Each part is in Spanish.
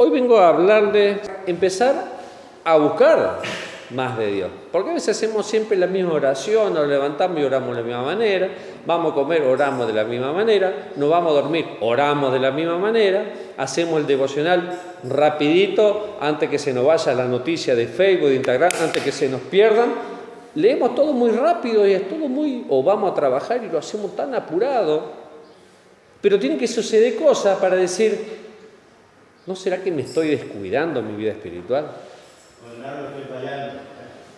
Hoy vengo a hablarles, empezar a buscar más de Dios. Porque a veces hacemos siempre la misma oración, nos levantamos y oramos de la misma manera, vamos a comer, oramos de la misma manera, nos vamos a dormir, oramos de la misma manera, hacemos el devocional rapidito, antes que se nos vaya la noticia de Facebook, de Instagram, antes que se nos pierdan. Leemos todo muy rápido y es todo muy... o vamos a trabajar y lo hacemos tan apurado. Pero tienen que suceder cosas para decir... ¿no será que me estoy descuidando en mi vida espiritual?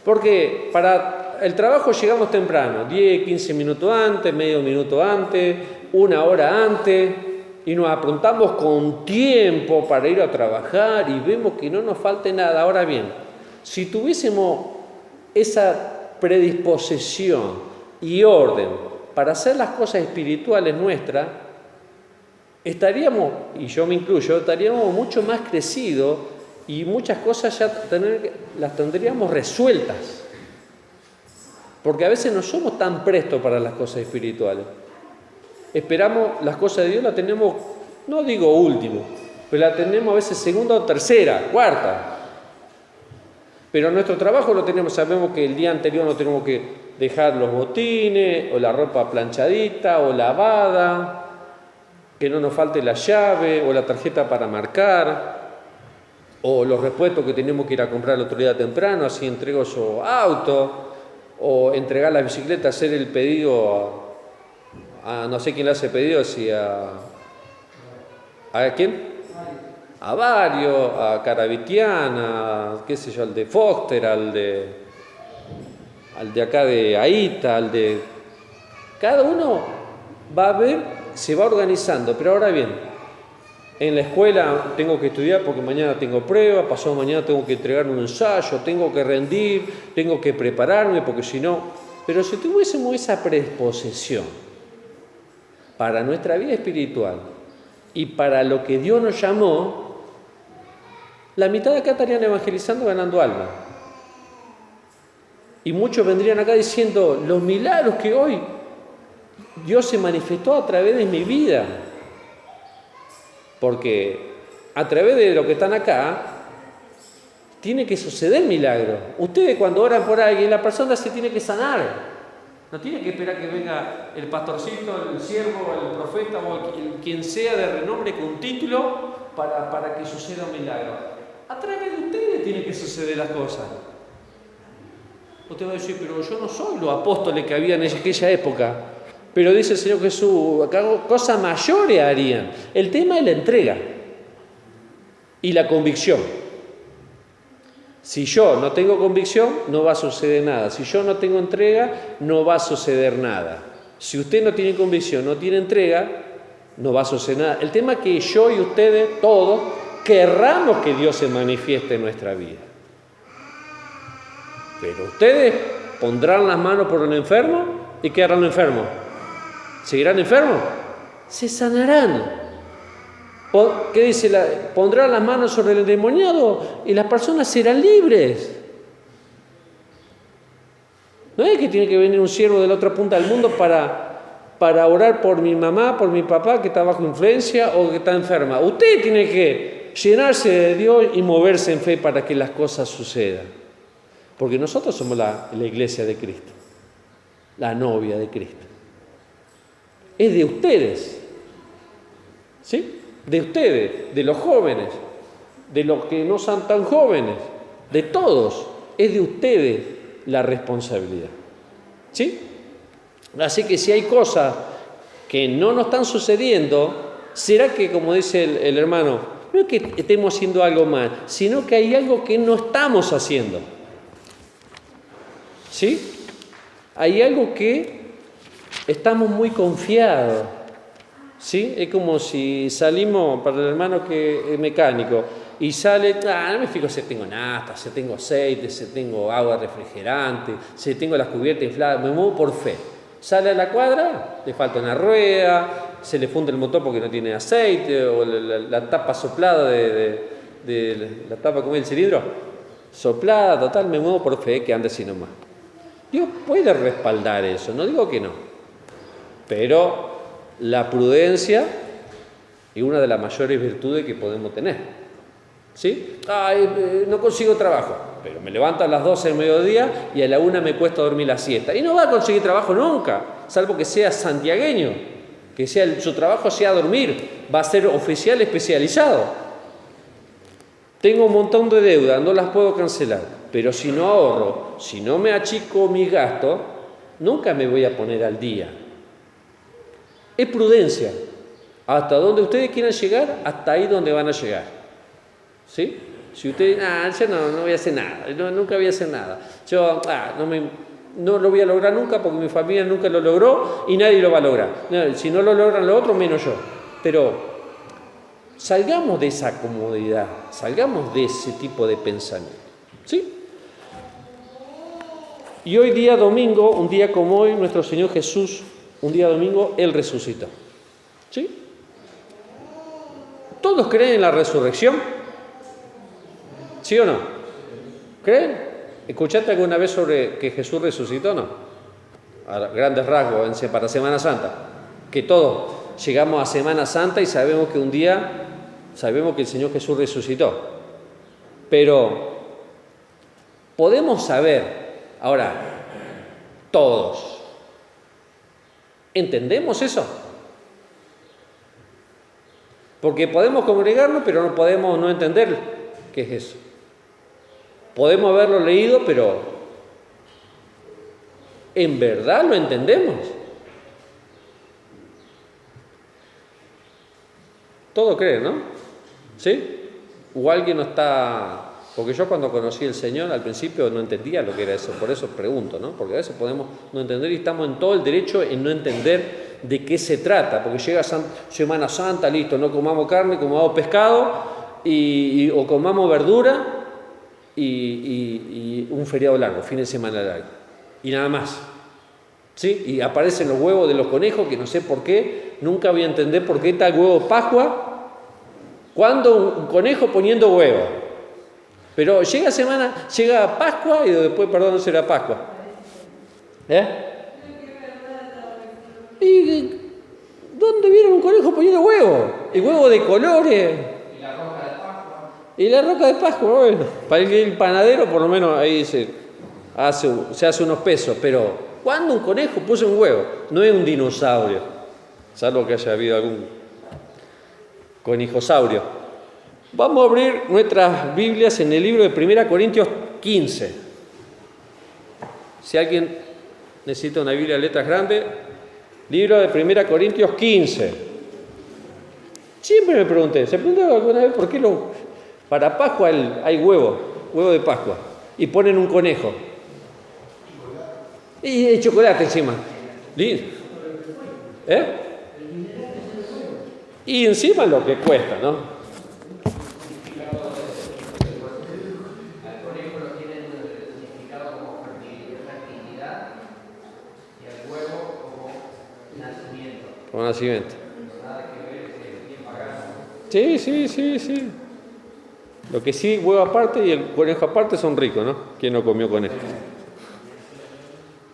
Porque para el trabajo llegamos temprano, 10, 15 minutos antes, medio minuto antes, una hora antes, y nos aprontamos con tiempo para ir a trabajar y vemos que no nos falte nada. Ahora bien, si tuviésemos esa predisposición y orden para hacer las cosas espirituales nuestras, estaríamos, y yo me incluyo, estaríamos mucho más crecidos y muchas cosas ya las tendríamos resueltas. Porque a veces no somos tan prestos para las cosas espirituales. Esperamos las cosas de Dios, las tenemos, no digo último, pero las tenemos a veces segunda o tercera, cuarta. Pero nuestro trabajo lo tenemos, sabemos que el día anterior no tenemos que dejar los botines, o la ropa planchadita, o lavada, que no nos falte la llave o la tarjeta para marcar, o los repuestos que tenemos que ir a comprar el otro día temprano, así entrego su auto, o entregar la bicicleta, hacer el pedido a no sé quién le hace pedido, si ¿a quién? A varios, a Caravitiana, qué sé yo, al de Foster, al de acá de Aita, al de... Cada uno va a ver, se va organizando, pero ahora bien, en la escuela tengo que estudiar porque mañana tengo prueba, pasado mañana tengo que entregar un ensayo, tengo que rendir, tengo que prepararme porque si no... Pero si tuviésemos esa predisposición para nuestra vida espiritual y para lo que Dios nos llamó, la mitad de acá estarían evangelizando, ganando alma. Y muchos vendrían acá diciendo, los milagros que hoy Dios se manifestó a través de mi vida. Porque a través de lo que están acá, tiene que suceder milagros. Ustedes cuando oran por alguien, la persona se tiene que sanar. No tiene que esperar que venga el pastorcito, el siervo, el profeta o quien sea de renombre con título para que suceda un milagro. A través de ustedes tienen que suceder las cosas. Usted va a decir, pero yo no soy los apóstoles que había en aquella época. Pero dice el Señor Jesús, cosas mayores harían. El tema es la entrega y la convicción. Si yo no tengo convicción, no va a suceder nada. Si yo no tengo entrega, no va a suceder nada. Si usted no tiene convicción, no tiene entrega, no va a suceder nada. El tema es que yo y ustedes, todos, querramos que Dios se manifieste en nuestra vida. Pero ustedes pondrán las manos por un enfermo y ¿qué harán los enfermos? ¿Seguirán enfermos? Se sanarán. ¿Qué dice? Pondrán las manos sobre el endemoniado y las personas serán libres. No es que tiene que venir un siervo de la otra punta del mundo para orar por mi mamá, por mi papá que está bajo influencia o que está enferma. Usted tiene que llenarse de Dios y moverse en fe para que las cosas sucedan. Porque nosotros somos la iglesia de Cristo, la novia de Cristo. Es de ustedes, ¿sí? De ustedes, de los jóvenes, de los que no son tan jóvenes, de todos. Es de ustedes la responsabilidad, ¿sí? Así que si hay cosas que no nos están sucediendo, será que, como dice el hermano, no es que estemos haciendo algo mal, sino que hay algo que no estamos haciendo, ¿sí? Hay algo que estamos muy confiados, ¿sí? Es como si salimos, para el hermano que es mecánico, y sale, no me fijo si tengo nafta, si tengo aceite, si tengo agua refrigerante, si tengo las cubiertas infladas, me muevo por fe. Sale a la cuadra, le falta una rueda, se le funde el motor porque no tiene aceite, o la tapa soplada de la tapa, ¿cómo es el cilindro? Soplada, total, me muevo por fe, que ande así nomás. Dios puede respaldar eso, no digo que no, pero la prudencia es una de las mayores virtudes que podemos tener. ¿Sí? No consigo trabajo, pero me levanto a las 12 del mediodía y a la 1 me cuesta dormir la siesta. Y no va a conseguir trabajo nunca, salvo que sea santiagueño, que su trabajo sea dormir, va a ser oficial especializado. Tengo un montón de deudas, no las puedo cancelar, pero si no ahorro, si no me achico mis gastos, nunca me voy a poner al día. Es prudencia. Hasta donde ustedes quieran llegar, hasta ahí donde van a llegar. ¿Sí? Si ustedes, yo no voy a hacer nada, nunca voy a hacer nada. Yo no lo voy a lograr nunca porque mi familia nunca lo logró y nadie lo va a lograr. No, si no lo logran los otros, menos yo. Pero salgamos de esa comodidad, salgamos de ese tipo de pensamiento. ¿Sí? Y hoy día domingo, un día como hoy, nuestro Señor Jesús, un día domingo, Él resucitó. ¿Sí? ¿Todos creen en la resurrección? ¿Sí o no? ¿Creen? ¿Escuchaste alguna vez sobre que Jesús resucitó o no? A grandes rasgos, para Semana Santa. Que todos llegamos a Semana Santa y sabemos que un día, sabemos que el Señor Jesús resucitó. Pero podemos saber, ahora, todos, ¿entendemos eso? Porque podemos congregarnos, pero no podemos no entender qué es eso. Podemos haberlo leído, pero ¿en verdad lo entendemos? Todo creen, ¿no? ¿Sí? O alguien no está... Porque yo cuando conocí al Señor al principio no entendía lo que era eso, por eso pregunto, ¿no? Porque a veces podemos no entender y estamos en todo el derecho en no entender de qué se trata, porque llega Semana Santa, listo, no comamos carne, comamos pescado o comamos verdura y un feriado largo, fin de semana largo, y nada más. ¿Sí? Y aparecen los huevos de los conejos, que no sé por qué, nunca voy a entender por qué está el huevo Pascua, cuando un conejo poniendo huevos. Pero llega Pascua y después, no será Pascua. ¿Y dónde vieron un conejo poniendo huevos? El huevo de colores. Y la roca de Pascua. Y la roca de Pascua, bueno. Para el panadero, por lo menos ahí se hace unos pesos. Pero, ¿cuándo un conejo puso un huevo? No es un dinosaurio. Salvo que haya habido algún conejosaurio. Vamos a abrir nuestras Biblias en el libro de 1 Corintios 15. Si alguien necesita una Biblia de letras grandes, libro de 1 Corintios 15. Siempre me pregunté, ¿se preguntó alguna vez por qué para Pascua hay huevo de Pascua, y ponen un conejo? Y hay chocolate encima. Y encima lo que cuesta, ¿no? Como nacimiento. Sí. Lo que sí, huevo aparte y el conejo aparte son ricos, ¿no? ¿Quién no comió conejo?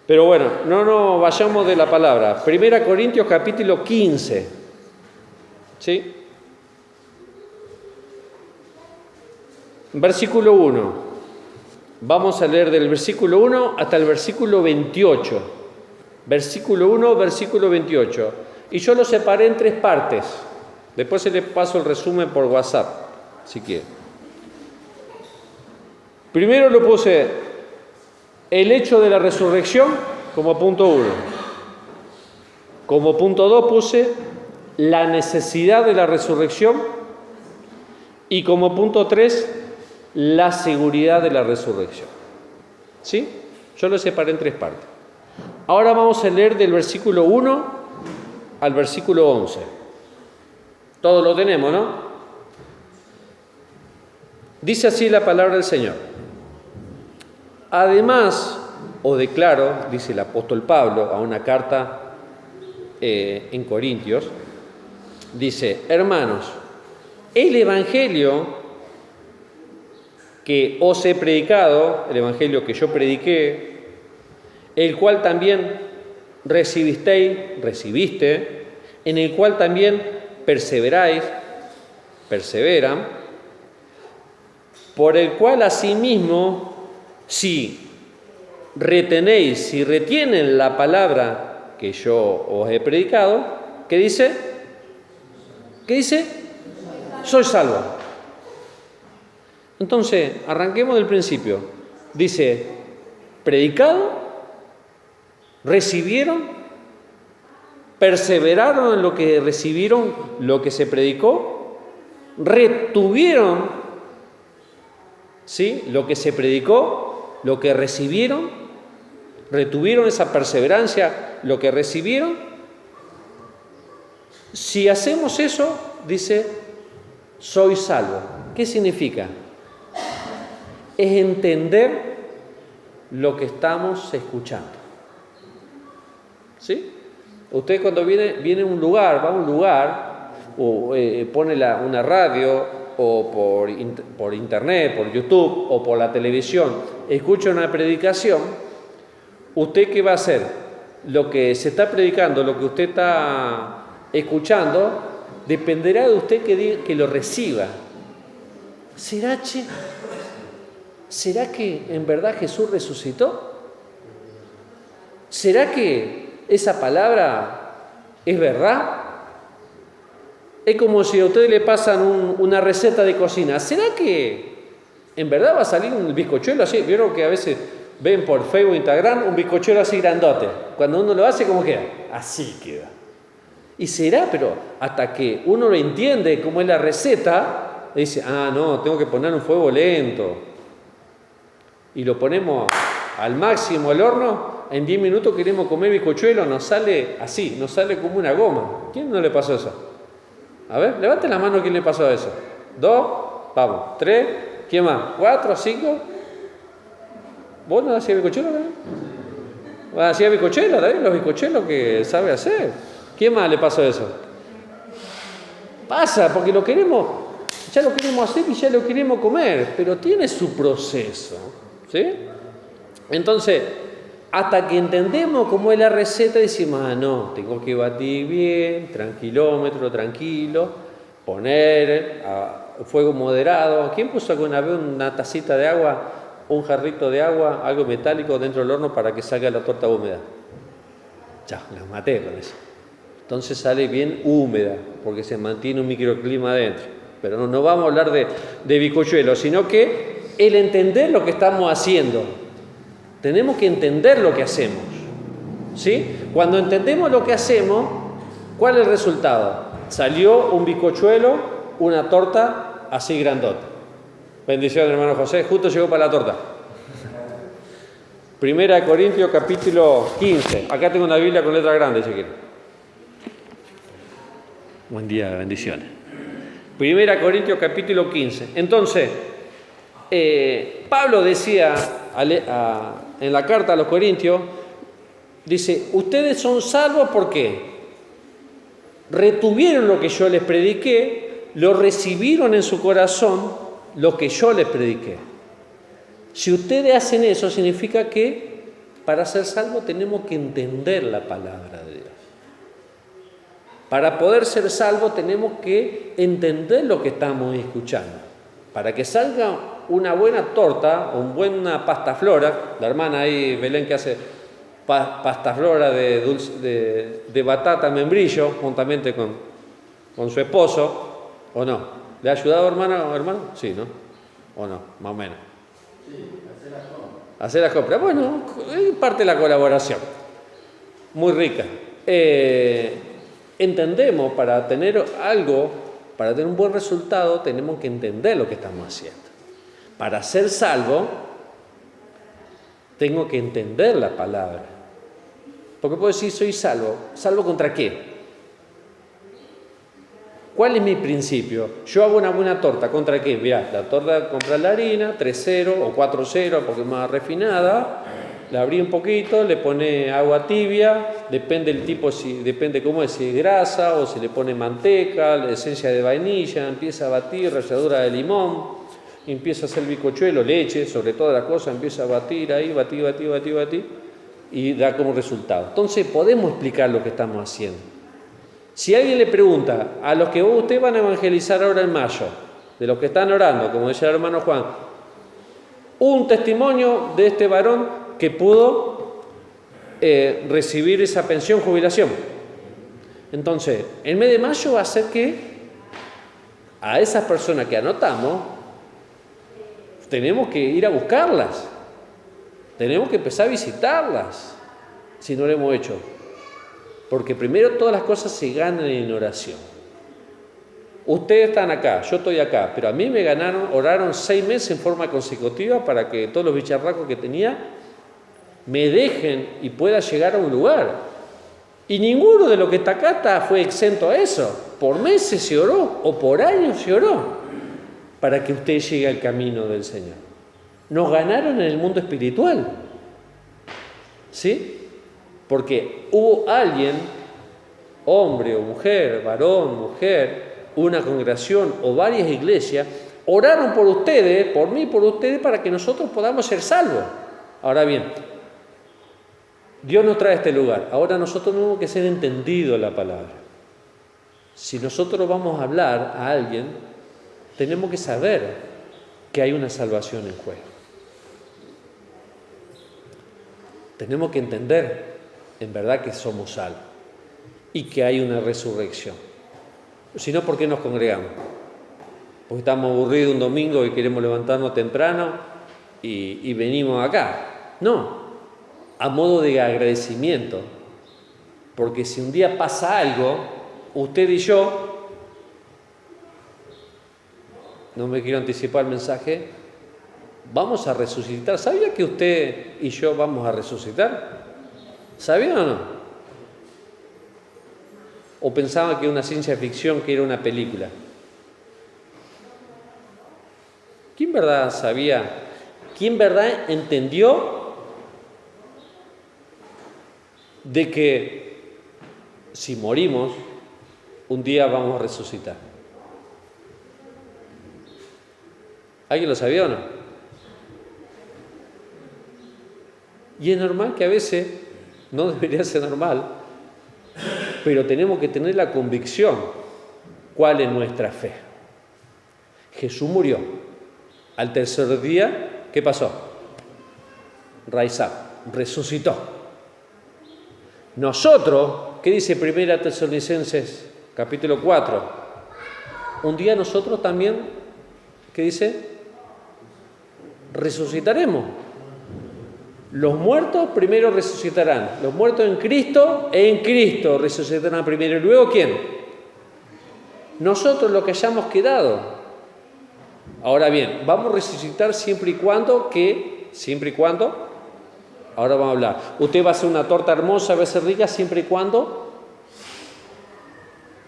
Pero bueno, no nos vayamos de la palabra. 1 Corintios capítulo 15. ¿Sí? Versículo 1. Vamos a leer del versículo 1 hasta el versículo 28. Versículo 1, versículo 28. Y yo lo separé en 3 partes. Después se les paso el resumen por WhatsApp, si quieren. Primero lo puse el hecho de la resurrección como punto 1. Como punto 2 puse la necesidad de la resurrección. Y como punto 3, la seguridad de la resurrección. ¿Sí? Yo lo separé en 3 partes. Ahora vamos a leer del versículo 1 al versículo 11. Todos lo tenemos, ¿no? Dice así la palabra del Señor. Además, os declaro, dice el apóstol Pablo a una carta en Corintios, dice: hermanos, el evangelio que os he predicado, el evangelio que yo prediqué, el cual también recibiste, en el cual también perseveran, por el cual asimismo, si retienen la palabra que yo os he predicado, ¿qué dice? ¿Qué dice? Soy salvo. Entonces, arranquemos del principio. Dice, predicado, recibieron, perseveraron en lo que recibieron, lo que se predicó, retuvieron, ¿sí?, lo que se predicó, lo que recibieron, retuvieron esa perseverancia, lo que recibieron. Si hacemos eso, dice, soy salvo. ¿Qué significa? Es entender lo que estamos escuchando. ¿Sí? Usted cuando viene a un lugar, va a un lugar, o pone una radio, o por internet, por YouTube, o por la televisión, escucha una predicación, ¿usted qué va a hacer? Lo que se está predicando, lo que usted está escuchando, dependerá de usted que lo reciba. ¿Será que en verdad Jesús resucitó? ¿Será que esa palabra es verdad? Es como si a ustedes le pasan una receta de cocina. ¿Será que en verdad va a salir un bizcochuelo así? Vieron que a veces ven por Facebook, Instagram, un bizcochuelo así grandote. Cuando uno lo hace, ¿cómo queda? Así queda. Y será, pero hasta que uno lo entiende cómo es la receta, dice, no, tengo que poner un fuego lento. Y lo ponemos al máximo al horno, en 10 minutos queremos comer bizcochuelo, nos sale así, nos sale como una goma. ¿Quién no le pasó eso? A ver, levante la mano, ¿quién le pasó eso? 2, vamos, 3, ¿quién más? 4, 5. ¿Vos no hacías bizcochuelo también? ¿Hacías bizcochuelo también? Los bizcochuelos que sabe hacer. ¿Quién más le pasó eso? Pasa, porque ya lo queremos hacer y ya lo queremos comer, pero tiene su proceso, ¿sí? Entonces, hasta que entendemos cómo es la receta, decimos, no, tengo que batir bien, tranquilo, poner a fuego moderado. ¿Quién puso alguna vez una tacita de agua, un jarrito de agua, algo metálico dentro del horno para que salga la torta húmeda? Ya, las maté con eso. Entonces sale bien húmeda, porque se mantiene un microclima adentro. Pero no vamos a hablar de bizcochuelo, sino que el entender lo que estamos haciendo. Tenemos que entender lo que hacemos, ¿sí? Cuando entendemos lo que hacemos, ¿cuál es el resultado? Salió un bizcochuelo, una torta así grandota. Bendiciones, hermano José, justo llegó para la torta. Primera de Corintios, capítulo 15. Acá tengo una Biblia con letra grande, si quieren. Buen día, bendiciones. Primera Corintios, capítulo 15. Entonces, Pablo decía en la carta a los Corintios, dice, ustedes son salvos porque retuvieron lo que yo les prediqué, lo recibieron en su corazón, lo que yo les prediqué. Si ustedes hacen eso, significa que para ser salvos tenemos que entender la palabra de Dios. Para poder ser salvos tenemos que entender lo que estamos escuchando. Para que salga una buena torta o una buena pasta flora, la hermana ahí, Belén, que hace pasta flora de batata membrillo, juntamente con su esposo, ¿o no? ¿Le ha ayudado, hermano? Sí, ¿no? ¿O no? Más o menos. Sí, hacer las compras. Bueno, es parte de la colaboración. Muy rica. Entendemos, para tener un buen resultado, tenemos que entender lo que estamos haciendo. Para ser salvo, tengo que entender la palabra. Porque puedo decir, soy salvo. ¿Salvo contra qué? ¿Cuál es mi principio? Yo hago una buena torta. ¿Contra qué? Mirá, la torta compra la harina, 3-0 o 4-0, porque es más refinada. La abrí un poquito, le pone agua tibia, depende del tipo, depende cómo es, si es grasa o si le pone manteca, esencia de vainilla, empieza a batir, ralladura de limón, empieza a hacer bizcochuelo, leche, sobre todas las cosas, empieza a batir ahí, batir, y da como resultado. Entonces podemos explicar lo que estamos haciendo. Si alguien le pregunta, a los que ustedes van a evangelizar ahora en mayo, de los que están orando, como decía el hermano Juan, un testimonio de este varón que pudo recibir esa pensión jubilación. Entonces, el mes de mayo va a ser que a esas personas que anotamos tenemos que ir a buscarlas, tenemos que empezar a visitarlas si no lo hemos hecho, porque primero todas las cosas se ganan en oración. Ustedes están acá, yo estoy acá, pero a mí me oraron 6 meses en forma consecutiva para que todos los bicharracos que tenía me dejen y pueda llegar a un lugar. Y ninguno de los que está acá fue exento a eso. Por meses se oró, o por años se oró, para que usted llegue al camino del Señor. Nos ganaron en el mundo espiritual, ¿sí? Porque hubo alguien, hombre o mujer, varón, mujer, una congregación o varias iglesias, oraron por ustedes, por mí, por ustedes, para que nosotros podamos ser salvos. Ahora bien, Dios nos trae a este lugar. Ahora nosotros tenemos que ser entendido la palabra. Si nosotros vamos a hablar a alguien, tenemos que saber que hay una salvación en juego. Tenemos que entender en verdad que somos salvos y que hay una resurrección. Si no, ¿por qué nos congregamos? Porque estamos aburridos un domingo y queremos levantarnos temprano y venimos acá. No, a modo de agradecimiento, porque si un día pasa algo, usted y yo, no me quiero anticipar el mensaje, vamos a resucitar. ¿Sabía que usted y yo vamos a resucitar? ¿Sabía o no? ¿O pensaba que era una ciencia ficción, que era una película? ¿Quién verdad sabía? ¿Quién verdad entendió de que si morimos, un día vamos a resucitar? ¿Alguien lo sabía o no? Y es normal que a veces, no debería ser normal, pero tenemos que tener la convicción. ¿Cuál es nuestra fe? Jesús murió. Al tercer día, ¿qué pasó? Resucitó. Nosotros, ¿qué dice 1 Tesalonicenses capítulo 4? Un día nosotros también, ¿qué dice? Resucitaremos. Los muertos primero resucitarán. Los muertos en Cristo resucitarán primero. ¿Y luego quién? Nosotros, los que hayamos quedado. Ahora bien, vamos a resucitar siempre y cuando, ahora vamos a hablar. Usted va a hacer una torta hermosa, va a ser rica, siempre y cuando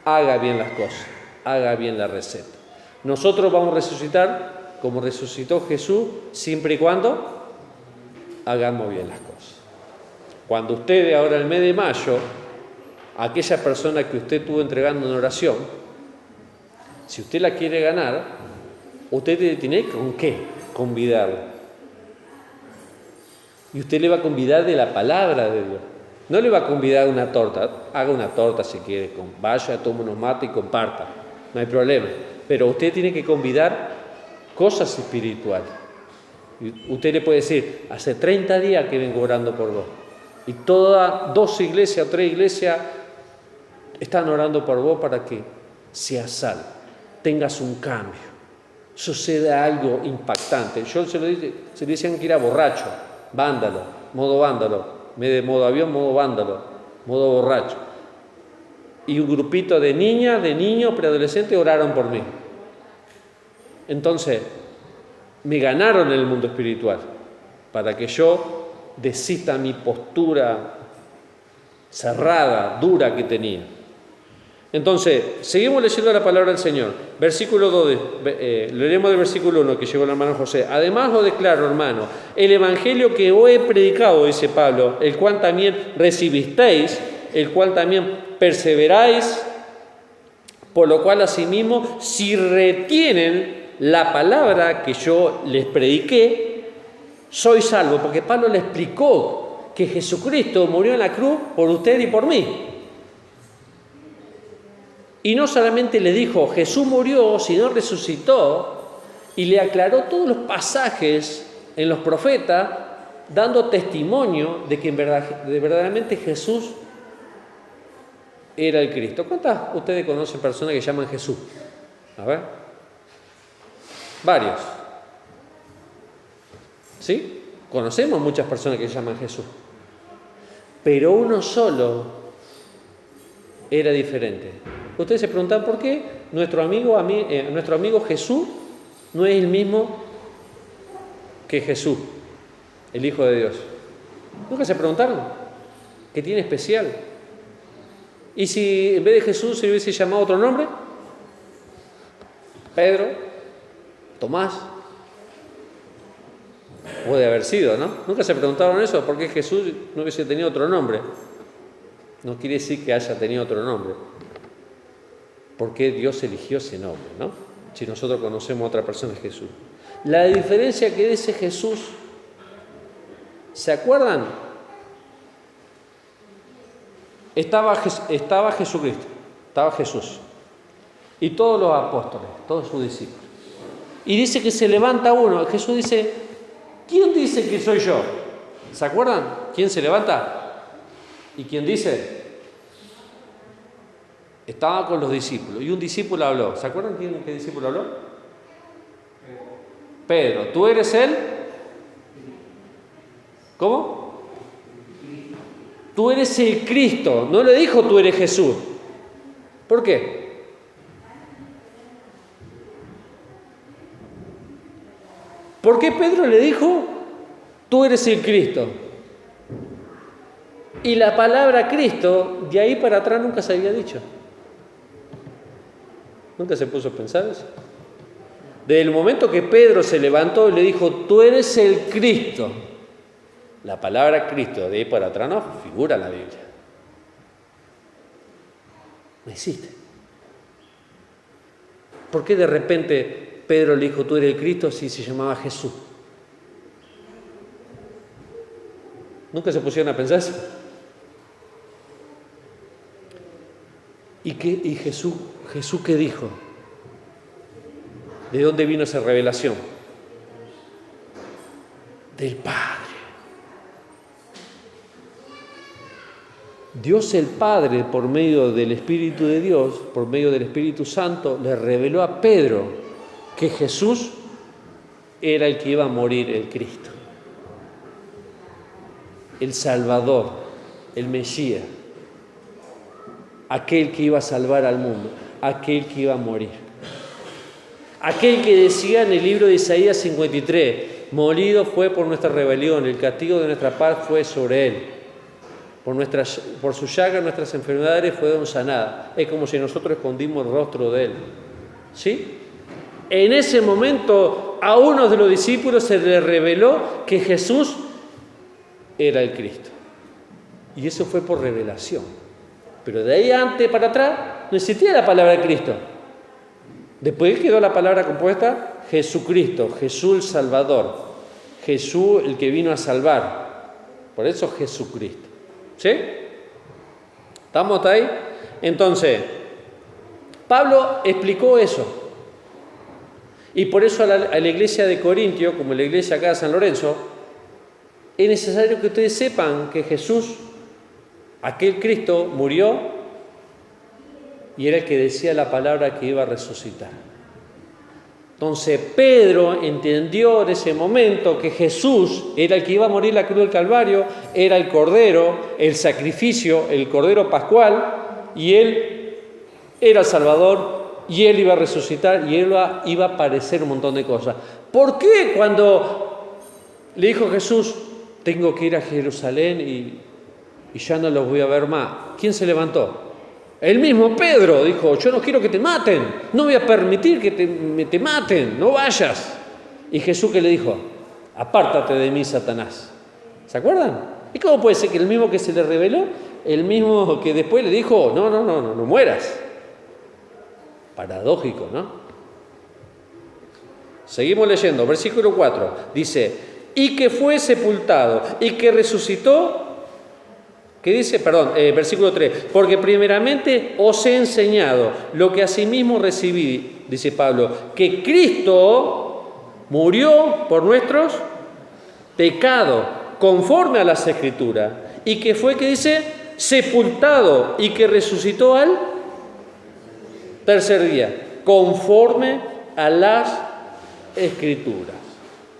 haga bien las cosas, haga bien la receta. Nosotros vamos a resucitar como resucitó Jesús, siempre y cuando hagamos bien las cosas. Cuando usted, ahora el mes de mayo, aquella persona que usted estuvo entregando en oración, si usted la quiere ganar, usted tiene con qué convidarla. Y usted le va a convidar de la palabra de Dios. No le va a convidar una torta. Haga una torta si quiere, vaya, tome unos mates y comparta. No hay problema. Pero usted tiene que convidar cosas espirituales. Y usted le puede decir, hace 30 días que vengo orando por vos. Y todas 2 iglesias o 3 iglesias están orando por vos para que seas salvo, tengas un cambio, suceda algo impactante. Yo se le decían que era borracho, vándalo, modo avión, modo vándalo, modo borracho. Y un grupito de niñas, de niños, preadolescentes oraron por mí. Entonces, me ganaron en el mundo espiritual para que yo desista mi postura cerrada, dura que tenía. Entonces, seguimos leyendo la palabra del Señor. Versículo 2, leeremos del versículo 1 que llegó el hermano José. Además os declaro, hermano, el evangelio que os he predicado, dice Pablo, el cual también recibisteis, el cual también perseveráis, por lo cual asimismo, si retienen la palabra que yo les prediqué, soy salvo. Porque Pablo le explicó que Jesucristo murió en la cruz por usted y por mí. Y no solamente le dijo, Jesús murió, sino resucitó, y le aclaró todos los pasajes en los profetas, dando testimonio de que verdaderamente Jesús era el Cristo. ¿Cuántas ustedes conocen personas que llaman Jesús? A ver. Varios. ¿Sí? Conocemos muchas personas que llaman Jesús. Pero uno solo era diferente. Ustedes se preguntan por qué nuestro amigo Jesús no es el mismo que Jesús, el Hijo de Dios. ¿Nunca se preguntaron? ¿Qué tiene especial? ¿Y si en vez de Jesús se hubiese llamado otro nombre? Pedro, Tomás. Puede haber sido, ¿no? ¿Nunca se preguntaron eso? ¿Por qué Jesús no hubiese tenido otro nombre? No quiere decir que haya tenido otro nombre. ¿Por qué Dios eligió ese nombre, no? Si nosotros conocemos a otra persona es Jesús. La diferencia que dice Jesús, ¿se acuerdan? Estaba Jesucristo, estaba Jesús y todos los apóstoles, todos sus discípulos. Y dice que se levanta uno. Jesús dice, ¿quién dice que soy yo? ¿Se acuerdan? ¿Quién se levanta? ¿Y quién dice? Estaba con los discípulos y un discípulo habló. ¿Se acuerdan qué discípulo habló? Pedro. ¿Tú eres él? ¿Cómo? Tú eres el Cristo. No le dijo tú eres Jesús. ¿Por qué? ¿Por qué Pedro le dijo tú eres el Cristo? Y la palabra Cristo, de ahí para atrás nunca se había dicho. ¿Nunca se puso a pensar eso? Desde el momento que Pedro se levantó y le dijo, tú eres el Cristo. La palabra Cristo, de ahí para atrás no figura en la Biblia. No existe. ¿Por qué de repente Pedro le dijo, tú eres el Cristo, si se llamaba Jesús? ¿Nunca se pusieron a pensar eso? ¿Y Jesús qué dijo? ¿De dónde vino esa revelación? Del Padre. Dios el Padre, por medio del Espíritu de Dios, por medio del Espíritu Santo, le reveló a Pedro que Jesús era el que iba a morir, el Cristo, el Salvador, el Mesías, aquel que iba a salvar al mundo, aquel que iba a morir. Aquel que decía en el libro de Isaías 53, molido fue por nuestra rebelión, el castigo de nuestra paz fue sobre él. Por su llaga nuestras enfermedades fueron sanadas. Es como si nosotros escondimos el rostro de él. ¿Sí? En ese momento a uno de los discípulos se le reveló que Jesús era el Cristo. Y eso fue por revelación. Pero de ahí antes para atrás no existía la palabra Cristo. Después quedó la palabra compuesta Jesucristo, Jesús el Salvador, Jesús el que vino a salvar. Por eso Jesucristo. ¿Sí? ¿Estamos hasta ahí? Entonces, Pablo explicó eso. Y por eso a la iglesia de Corintio, como la iglesia acá de San Lorenzo, es necesario que ustedes sepan que Jesús, aquel Cristo, murió y era el que decía la palabra que iba a resucitar. Entonces Pedro entendió en ese momento que Jesús era el que iba a morir en la cruz del Calvario, era el Cordero, el sacrificio, el Cordero Pascual, y él era el Salvador, y él iba a resucitar, y él iba a padecer un montón de cosas. ¿Por qué cuando le dijo Jesús, tengo que ir a Jerusalén y ya no los voy a ver más? ¿Quién se levantó? El mismo Pedro dijo, yo no quiero que te maten, no voy a permitir que te maten, no vayas. Y Jesús que le dijo, apártate de mí, Satanás. ¿Se acuerdan? ¿Y cómo puede ser que el mismo que se le reveló, el mismo que después le dijo, no mueras? Paradójico, ¿no? Seguimos leyendo, versículo 4, dice, y que fue sepultado, y que resucitó, que dice, versículo 3, porque primeramente os he enseñado lo que asimismo recibí, dice Pablo, que Cristo murió por nuestros pecados, conforme a las Escrituras, y que fue, que dice, sepultado y que resucitó al tercer día, conforme a las Escrituras.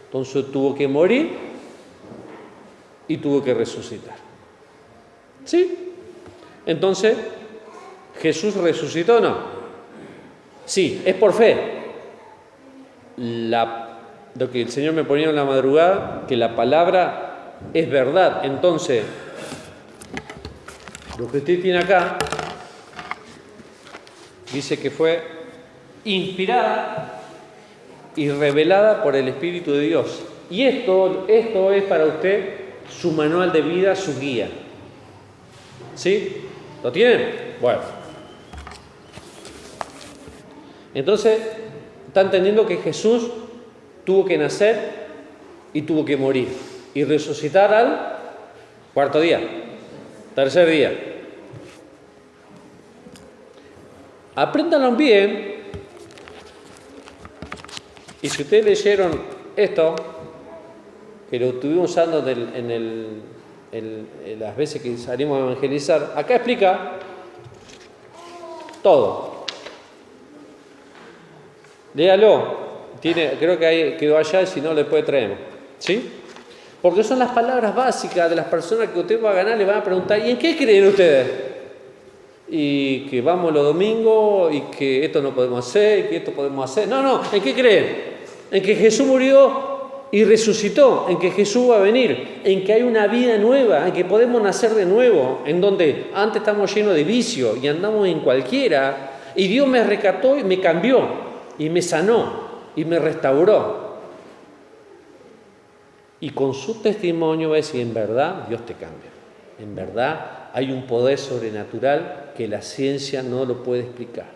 Entonces tuvo que morir y tuvo que resucitar. ¿Sí? Entonces, ¿Jesús resucitó o no? Sí, es por fe. Lo que el Señor me ponía en la madrugada, que la palabra es verdad. Entonces, lo que usted tiene acá, dice que fue inspirada y revelada por el Espíritu de Dios. Y esto es para usted su manual de vida, su guía. ¿Sí? ¿Lo tienen? Bueno. Entonces, está entendiendo que Jesús tuvo que nacer y tuvo que morir y resucitar al cuarto día, tercer día. Apréndanlo bien. Y si ustedes leyeron esto, que lo estuvimos usando en las veces que salimos a evangelizar, acá explica todo. Léalo. Creo que ahí quedó allá y si no, después traemos. ¿Sí? Porque son las palabras básicas de las personas que usted va a ganar, le van a preguntar, ¿y en qué creen ustedes? Y que vamos los domingos y que esto no podemos hacer y que esto podemos hacer. No, ¿en qué creen? En que Jesús murió y resucitó, en que Jesús va a venir, en que hay una vida nueva, en que podemos nacer de nuevo, en donde antes estamos llenos de vicio y andamos en cualquiera, y Dios me rescató y me cambió, y me sanó, y me restauró. Y con su testimonio va a decir, en verdad, Dios te cambia. En verdad, hay un poder sobrenatural que la ciencia no lo puede explicar.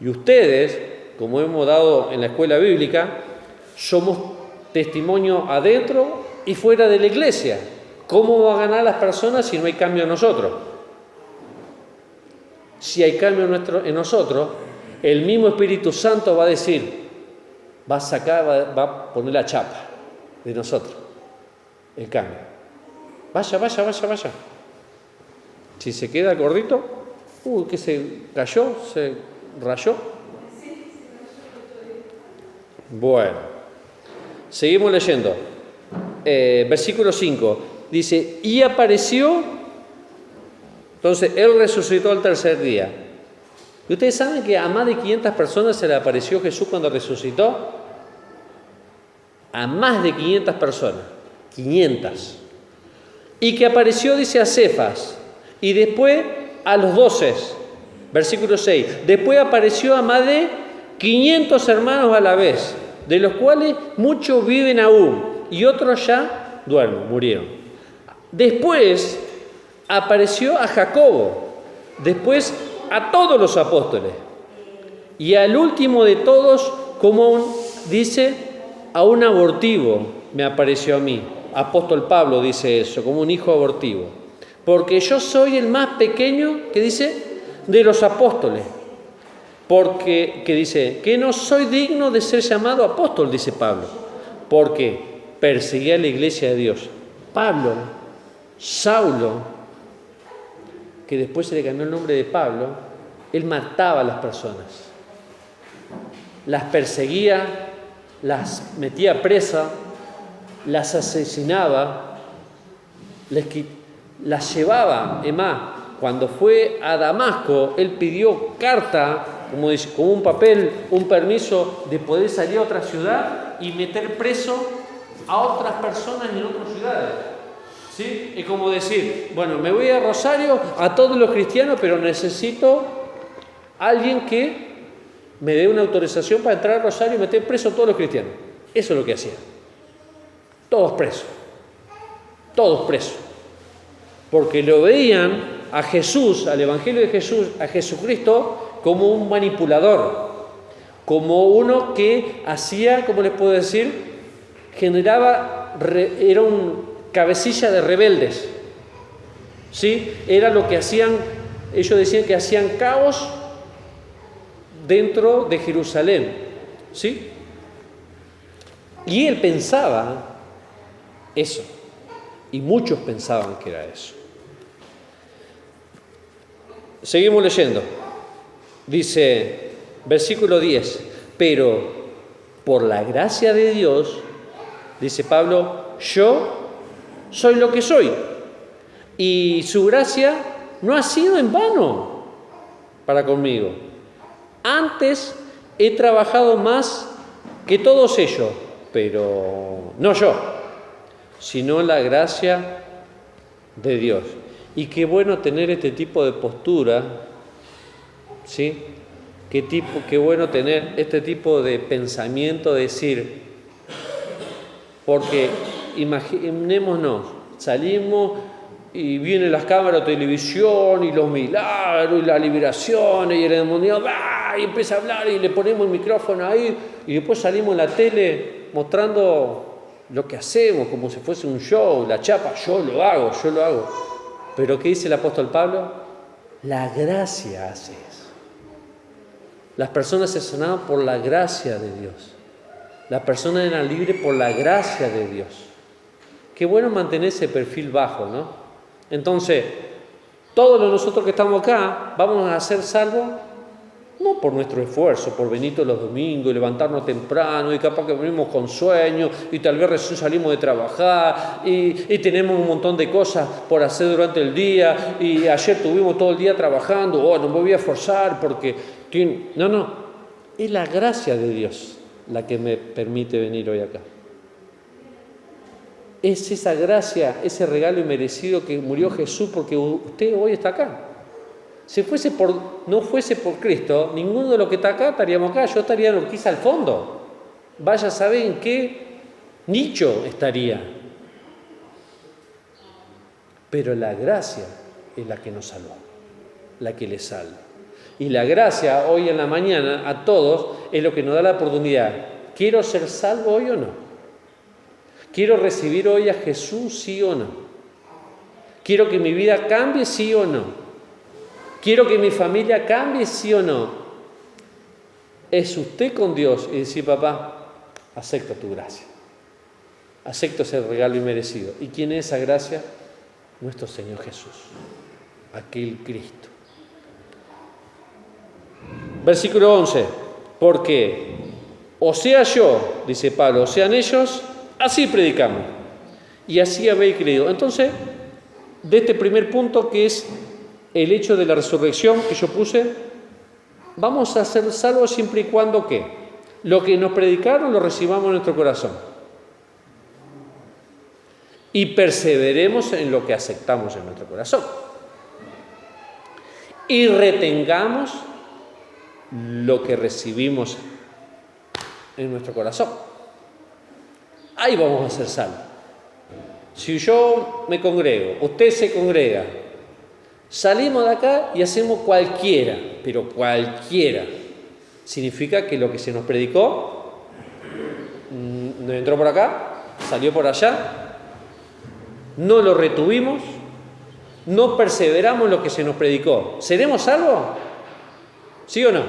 Y ustedes, como hemos dado en la escuela bíblica, somos testimonio adentro y fuera de la iglesia. ¿Cómo va a ganar las personas si no hay cambio en nosotros? Si hay cambio en nosotros, el mismo Espíritu Santo va a decir, va a poner la chapa de nosotros, el cambio. Vaya. Si se queda gordito, que se cayó, se rayó. Bueno. Seguimos leyendo. Versículo 5. Dice, y apareció, entonces Él resucitó al tercer día. ¿Y ustedes saben que a más de 500 personas se le apareció Jesús cuando resucitó? A más de 500 personas. 500. Y que apareció, dice, a Cefas. Y después a los 12. Versículo 6. Después apareció a más de 500 hermanos a la vez, de los cuales muchos viven aún y otros ya murieron. Después apareció a Jacobo, después a todos los apóstoles y al último de todos, como dice, a un abortivo me apareció a mí. Apóstol Pablo dice eso, como un hijo abortivo, porque yo soy el más pequeño, que dice, de los apóstoles. Porque, que dice, que no soy digno de ser llamado apóstol, dice Pablo, porque perseguía a la iglesia de Dios. Pablo, Saulo, que después se le cambió el nombre de Pablo, él mataba a las personas, las perseguía, las metía presa, las asesinaba, las llevaba. Es más, cuando fue a Damasco, él pidió carta, como dice, con un papel, un permiso de poder salir a otra ciudad y meter preso a otras personas en otras ciudades. ¿Sí? Es como decir, bueno, me voy a Rosario, a todos los cristianos, pero necesito alguien que me dé una autorización para entrar a Rosario y meter preso a todos los cristianos. Eso es lo que hacía. Todos presos. Porque lo veían a Jesús, al Evangelio de Jesús, a Jesucristo, como un manipulador, como uno que hacía, ¿cómo les puedo decir? Era un cabecilla de rebeldes. ¿sí? Era lo que hacían, ellos decían que hacían caos dentro de Jerusalén, ¿sí? Y él pensaba eso, y muchos pensaban que era eso. Seguimos leyendo. Dice, versículo 10, pero por la gracia de Dios, dice Pablo, yo soy lo que soy, y su gracia no ha sido en vano para conmigo. Antes he trabajado más que todos ellos, pero no yo, sino la gracia de Dios. Y qué bueno tener este tipo de postura, ¿sí? Qué bueno tener este tipo de pensamiento, decir, porque imaginémonos, salimos y vienen las cámaras de televisión y los milagros y las liberaciones y el demonio ¡bah! Y empieza a hablar y le ponemos el micrófono ahí y después salimos en la tele mostrando lo que hacemos como si fuese un show, la chapa, yo lo hago. Pero ¿qué dice el apóstol Pablo? La gracia hace eso. Las personas se sanaban por la gracia de Dios. Las personas eran libres por la gracia de Dios. Qué bueno mantener ese perfil bajo, ¿no? Entonces, todos nosotros que estamos acá vamos a ser salvos no por nuestro esfuerzo, por venir todos los domingos y levantarnos temprano y capaz que venimos con sueño y tal vez recién salimos de trabajar y tenemos un montón de cosas por hacer durante el día y ayer tuvimos todo el día trabajando, no me voy a esforzar porque... No, es la gracia de Dios la que me permite venir hoy acá. Es esa gracia, ese regalo inmerecido que murió Jesús porque usted hoy está acá. Si no fuese por Cristo, ninguno de los que está acá estaríamos acá. Yo estaría quizá al fondo. Vaya a saber en qué nicho estaría. Pero la gracia es la que nos salvó, la que le salva. Y la gracia hoy en la mañana a todos es lo que nos da la oportunidad. ¿Quiero ser salvo hoy o no? ¿Quiero recibir hoy a Jesús, sí o no? ¿Quiero que mi vida cambie, sí o no? ¿Quiero que mi familia cambie, sí o no? Es usted con Dios y decir, papá, acepto tu gracia. Acepto ese regalo inmerecido. ¿Y quién es esa gracia? Nuestro Señor Jesús, aquel Cristo. Versículo 11, porque o sea yo, dice Pablo, o sean ellos, así predicamos y así habéis creído. Entonces, de este primer punto que es el hecho de la resurrección que yo puse, vamos a ser salvos siempre y cuando ¿qué? Lo que nos predicaron lo recibamos en nuestro corazón y perseveremos en lo que aceptamos en nuestro corazón y retengamos lo que recibimos en nuestro corazón. Ahí vamos a ser salvos. Si yo me congrego, usted se congrega, salimos de acá y hacemos cualquiera, pero cualquiera, significa que lo que se nos predicó no entró por acá, salió por allá, no lo retuvimos, no perseveramos en lo que se nos predicó. ¿Seremos salvos? ¿Sí o no?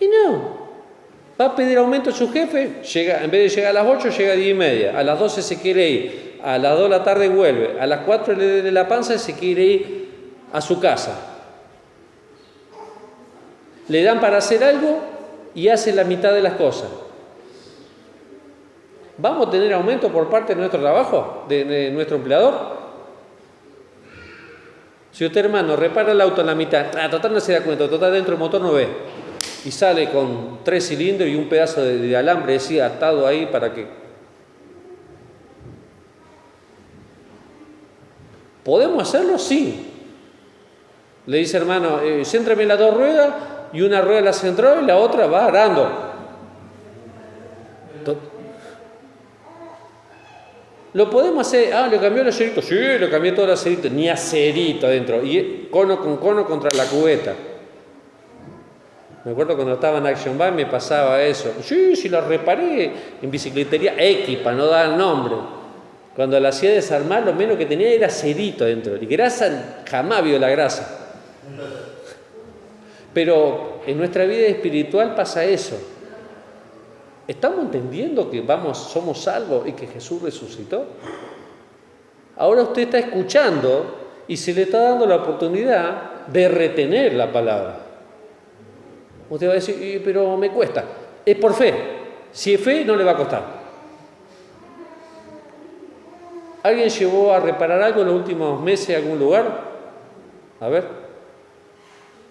Y no. Va a pedir aumento a su jefe, en vez de llegar a las 8, llega a 10:30. A las 12 se quiere ir, a las 2 de la tarde vuelve, a las 4 le duele la panza y se quiere ir a su casa. Le dan para hacer algo y hace la mitad de las cosas. ¿Vamos a tener aumento por parte de nuestro trabajo, de nuestro empleador? Si usted, hermano, repara el auto a la mitad, total no se da cuenta, total dentro del motor no ve, y sale con 3 cilindros y un pedazo de alambre así atado ahí para que... ¿Podemos hacerlo? Sí. Le dice, hermano, céntrame las 2 ruedas y una rueda la centró y la otra va arando. ¿Lo podemos hacer? ¿Le cambió el acerito? Sí, le cambié todo el acerito. Ni acerito adentro. Y cono con cono contra la cubeta. Me acuerdo cuando estaba en Action Bike me pasaba eso. Sí, la reparé en bicicletería X, para no dar el nombre. Cuando la hacía desarmar, lo menos que tenía era cerito dentro. Y grasa, jamás vio la grasa. Pero en nuestra vida espiritual pasa eso. ¿Estamos entendiendo que somos salvos y que Jesús resucitó? Ahora usted está escuchando y se le está dando la oportunidad de retener la palabra. Usted va a decir, pero me cuesta. Es por fe. Si es fe, no le va a costar. ¿Alguien llevó a reparar algo en los últimos meses a algún lugar? A ver.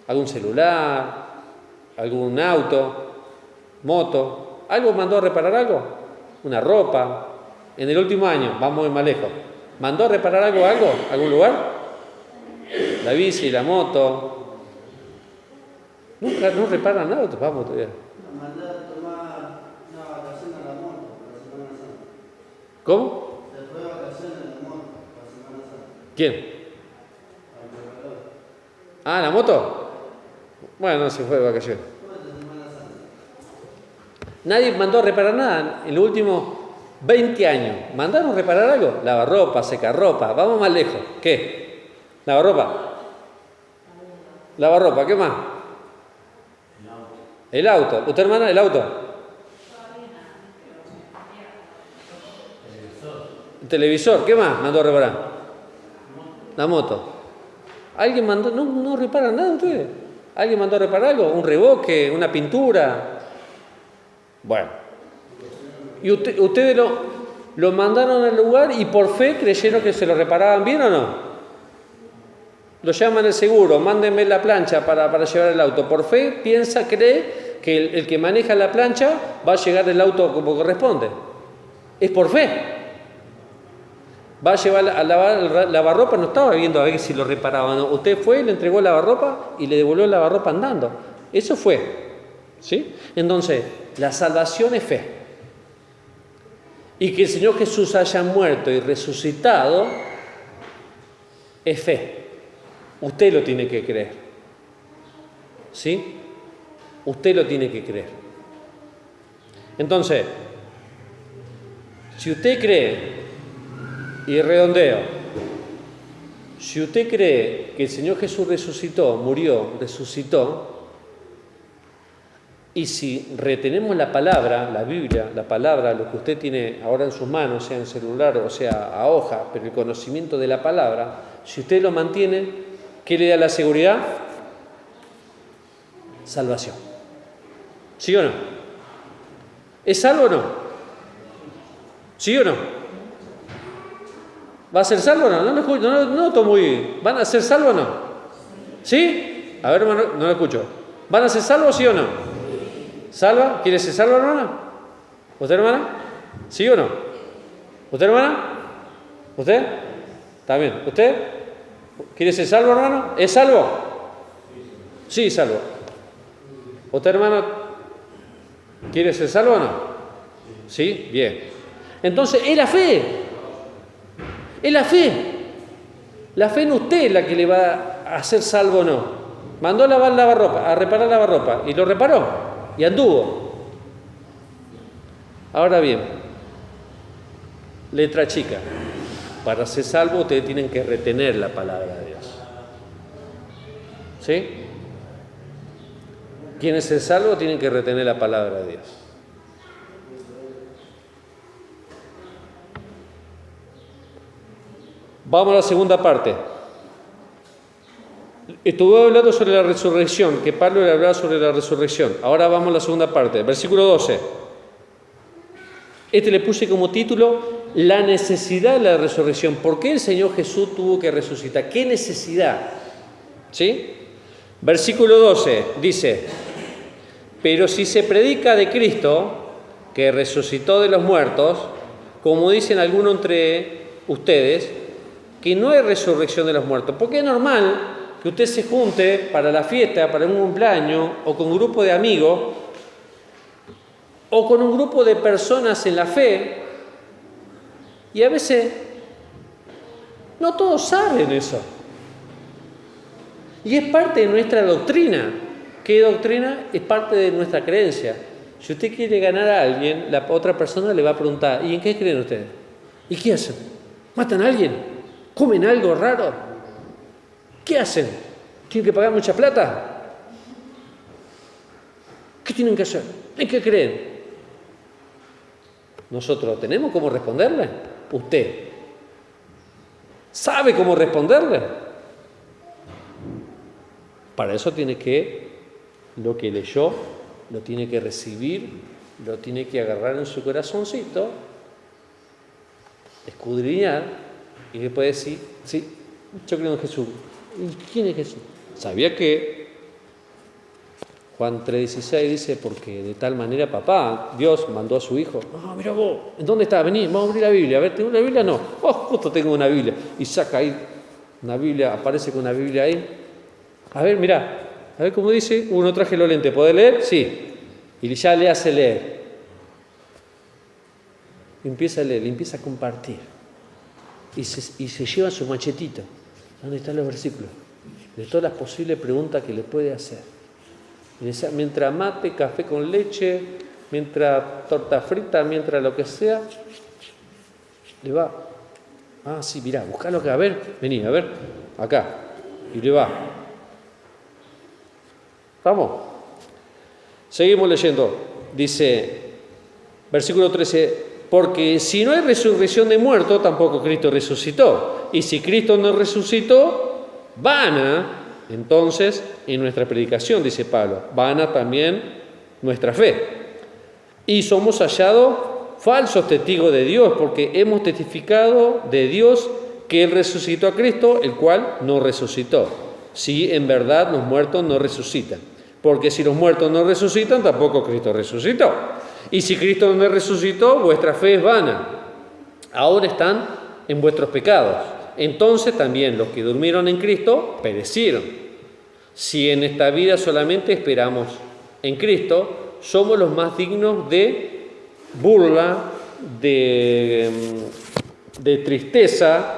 ¿Algún celular? ¿Algún auto? ¿Moto? ¿Algo mandó a reparar algo? ¿Una ropa? En el último año, vamos más lejos. ¿Mandó a reparar algo? ¿Algún lugar? La bici, la moto. Nunca no reparan nada, vamos todavía. Mandé a tomar una vacación a la moto para Semana Santa. ¿Cómo? Se fue de vacaciones en la moto para Semana Santa. ¿Quién? Al preparador. Ah, ¿la moto? Bueno, no se fue de vacaciones. Fue de Semana Santa. Nadie mandó a reparar nada en los últimos 20 años. ¿Mandaron a reparar algo? Lavarropa, secarropa. Vamos más lejos. ¿Qué? ¿Lavarropa? ¿Lavarropa? ¿Qué más? El auto. ¿Usted, hermana, el auto? El televisor. ¿Qué más mandó a reparar? La moto. ¿Alguien mandó? No reparan nada ustedes. ¿Alguien mandó a reparar algo? ¿Un reboque? ¿Una pintura? Bueno. ¿Y ustedes lo mandaron al lugar y por fe creyeron que se lo reparaban bien o no? Lo llaman el seguro, mándenme la plancha para llevar el auto. Por fe cree que el que maneja la plancha va a llegar el auto como corresponde. Es por fe. Va a llevar a lavar el lavarropa, no estaba viendo a ver si lo reparaban. ¿No? Usted fue, le entregó el lavarropa y le devolvió el lavarropa andando. Eso fue. ¿Sí? Entonces, la salvación es fe. Y que el Señor Jesús haya muerto y resucitado es fe. Usted lo tiene que creer. ¿Sí? Usted lo tiene que creer. Entonces, si usted cree, y redondeo, si usted cree que el Señor Jesús resucitó, murió, resucitó, y si retenemos la palabra, la Biblia, la palabra, lo que usted tiene ahora en sus manos, sea en celular o sea a hoja, pero el conocimiento de la palabra, si usted lo mantiene, ¿qué le da la seguridad? Salvación. ¿Sí o no? ¿Es salvo o no? ¿Sí o no? ¿Va a ser salvo o no? No noto muy bien. ¿Van a ser salvos o no? ¿Sí? A ver, hermano, no lo escucho. ¿Van a ser salvos, sí o no? ¿Salva? ¿Quiere ser salvo, hermana? ¿Usted, hermana? ¿Sí o no? ¿Usted, hermana? ¿Usted? ¿Está bien? ¿Usted? ¿Quiere ser salvo, hermano? ¿Es salvo? Sí, salvo. ¿Usted, hermano? ¿Quiere ser salvo o no? Sí, bien. Entonces, es la fe. Es la fe. La fe en usted es la que le va a hacer salvo o no. Mandó a lavar lavarropa, a reparar lavarropa, y lo reparó, y anduvo. Ahora bien, letra chica. Para ser salvo, ustedes tienen que retener la palabra de Dios. ¿Sí? Quienes se salvo tienen que retener la palabra de Dios. Vamos a la segunda parte. Estuve hablando sobre la resurrección, que Pablo le hablaba sobre la resurrección. Ahora vamos a la segunda parte, versículo 12. Le puse como título la necesidad de la resurrección. ¿Por qué el Señor Jesús tuvo que resucitar? ¿Qué necesidad? ¿Sí? Versículo 12 dice: pero si se predica de Cristo, que resucitó de los muertos, como dicen algunos entre ustedes, que no hay resurrección de los muertos, porque es normal que usted se junte para la fiesta, para un cumpleaños, o con un grupo de amigos, o con un grupo de personas en la fe, y a veces no todos saben eso. Y es parte de nuestra doctrina. ¿Qué doctrina? Es parte de nuestra creencia. Si usted quiere ganar a alguien, la otra persona le va a preguntar: ¿y en qué creen ustedes? ¿Y qué hacen? ¿Matan a alguien? ¿Comen algo raro? ¿Qué hacen? ¿Tienen que pagar mucha plata? ¿Qué tienen que hacer? ¿En qué creen? ¿Nosotros tenemos cómo responderle? ¿Usted sabe cómo responderle? Para eso tiene que, lo que leyó, lo tiene que recibir, lo tiene que agarrar en su corazoncito, escudriñar y después decir, sí, yo creo en Jesús. ¿Y quién es Jesús? ¿Sabía que Juan 3:16 dice, porque de tal manera papá, Dios mandó a su hijo? Ah, mira vos, ¿en dónde está? Vení, vamos a abrir la Biblia. A ver, ¿tengo una Biblia? No. Oh, justo tengo una Biblia. Y saca ahí una Biblia, aparece con una Biblia ahí. A ver, mirá, a ver cómo dice. No traje los lentes, ¿podés leer? Sí. Y ya le hace leer. Empieza a leer, empieza a compartir. Y se lleva su machetito. ¿Dónde están los versículos? De todas las posibles preguntas que le puede hacer. Mientras mate, café con leche, mientras torta frita, mientras lo que sea, le va. Ah, sí, mirá, buscalo acá, a ver, vení, a ver, acá. Y le va. Vamos. Seguimos leyendo. Dice, versículo 13, porque si no hay resurrección de muertos, tampoco Cristo resucitó. Y si Cristo no resucitó, vana entonces en nuestra predicación, dice Pablo, vana también nuestra fe. Y somos hallados falsos testigos de Dios, porque hemos testificado de Dios que Él resucitó a Cristo, el cual no resucitó. Si en verdad los muertos no resucitan. Porque si los muertos no resucitan, tampoco Cristo resucitó. Y si Cristo no resucitó, vuestra fe es vana. Ahora están en vuestros pecados. Entonces también los que durmieron en Cristo perecieron. Si en esta vida solamente esperamos en Cristo, somos los más dignos de burla, de tristeza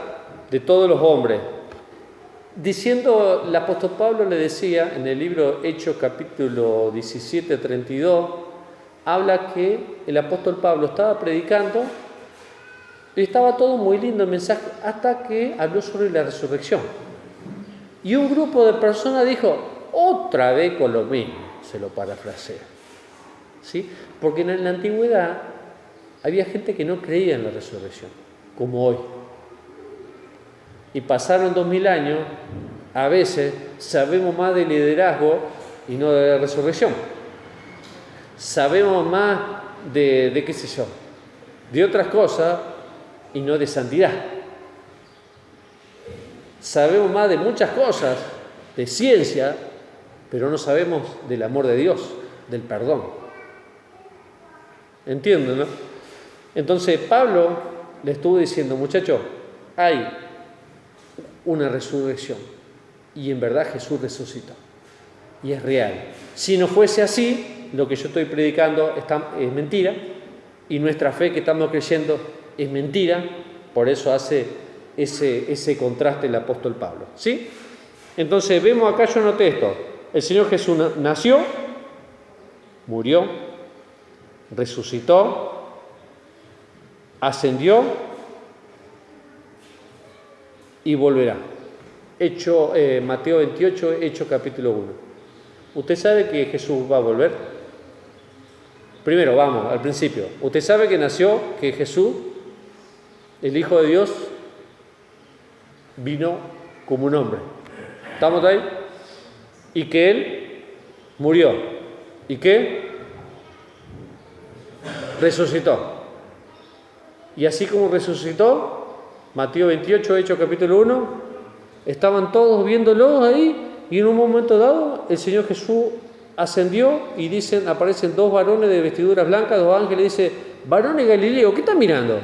de todos los hombres. Diciendo, el apóstol Pablo le decía en el libro Hechos capítulo 17, 32, habla que el apóstol Pablo estaba predicando y estaba todo muy lindo el mensaje hasta que habló sobre la resurrección. Y un grupo de personas dijo, otra vez con lo mismo, se lo parafrasea. ¿Sí? Porque en la antigüedad había gente que no creía en la resurrección, como hoy. Y pasaron 2000 años, a veces sabemos más de liderazgo y no de la resurrección. Sabemos más de qué sé yo, de otras cosas y no de santidad. Sabemos más de muchas cosas, de ciencia, pero no sabemos del amor de Dios, del perdón. ¿Entienden, no? Entonces Pablo le estuvo diciendo, muchachos, hay una resurrección y en verdad Jesús resucitó y es real. Si no fuese así, lo que yo estoy predicando es mentira y nuestra fe que estamos creyendo es mentira. Por eso hace ese contraste el apóstol Pablo, ¿sí? Entonces vemos acá, yo noté esto, el Señor Jesús nació, murió, resucitó, ascendió y volverá. Mateo 28, Hechos capítulo 1. ¿Usted sabe que Jesús va a volver? Primero, vamos, al principio. ¿Usted sabe que nació, que Jesús, el Hijo de Dios, vino como un hombre? ¿Estamos ahí? Y que Él murió. ¿Y que? Resucitó. Y así como resucitó, Mateo 28, Hechos capítulo 1, estaban todos viéndolo ahí y en un momento dado el Señor Jesús ascendió y aparecen dos varones de vestiduras blancas, dos ángeles, dice, varones Galileo, ¿qué están mirando?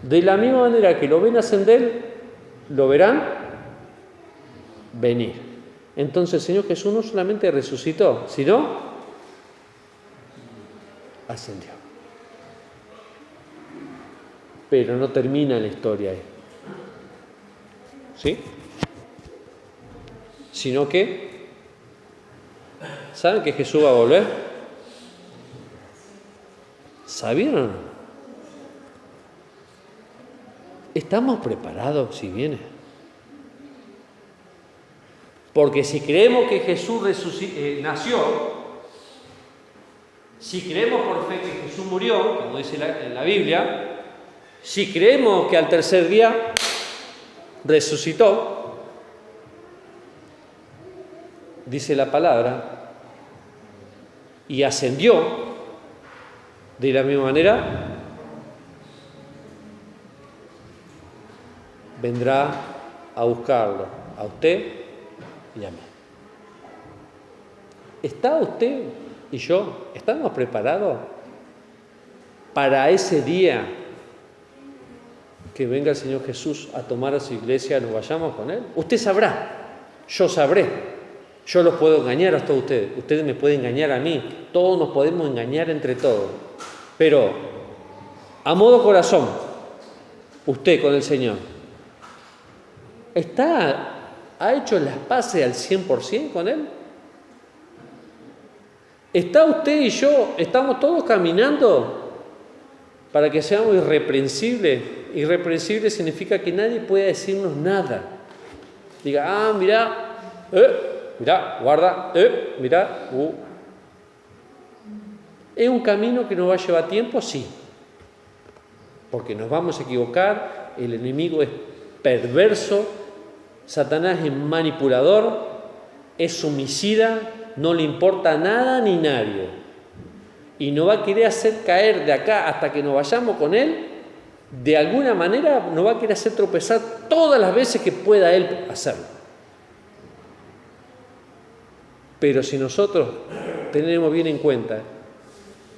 De la misma manera que lo ven ascender, lo verán venir. Entonces el Señor Jesús no solamente resucitó, sino ascendió. Pero no termina la historia ahí. ¿Sí? Sino que, ¿saben que Jesús va a volver? ¿Sabían o no? ¿estamos preparados si viene? Porque si creemos que Jesús nació, si creemos por fe que Jesús murió, como dice en la Biblia, si creemos que al tercer día resucitó, dice la palabra, y ascendió, de la misma manera, vendrá a buscarlo, a usted y a mí. ¿Está usted y yo, estamos preparados para ese día que venga el Señor Jesús a tomar a su iglesia y nos vayamos con Él? Usted sabrá, yo sabré, yo los puedo engañar a todos ustedes, ustedes me pueden engañar a mí, todos nos podemos engañar entre todos, pero a modo corazón, usted con el Señor, ¿ha hecho las paces al 100% con Él? ¿Está usted y yo, estamos todos caminando para que seamos irreprensibles? Irreprensible significa que nadie puede decirnos nada. Diga, mirá, guarda, mirá. ¿Es un camino que nos va a llevar tiempo? Sí. Porque nos vamos a equivocar, el enemigo es perverso, Satanás es manipulador, es homicida, no le importa nada ni nadie. Y nos va a querer hacer caer de acá hasta que nos vayamos con Él, de alguna manera nos va a querer hacer tropezar todas las veces que pueda Él hacerlo. Pero si nosotros tenemos bien en cuenta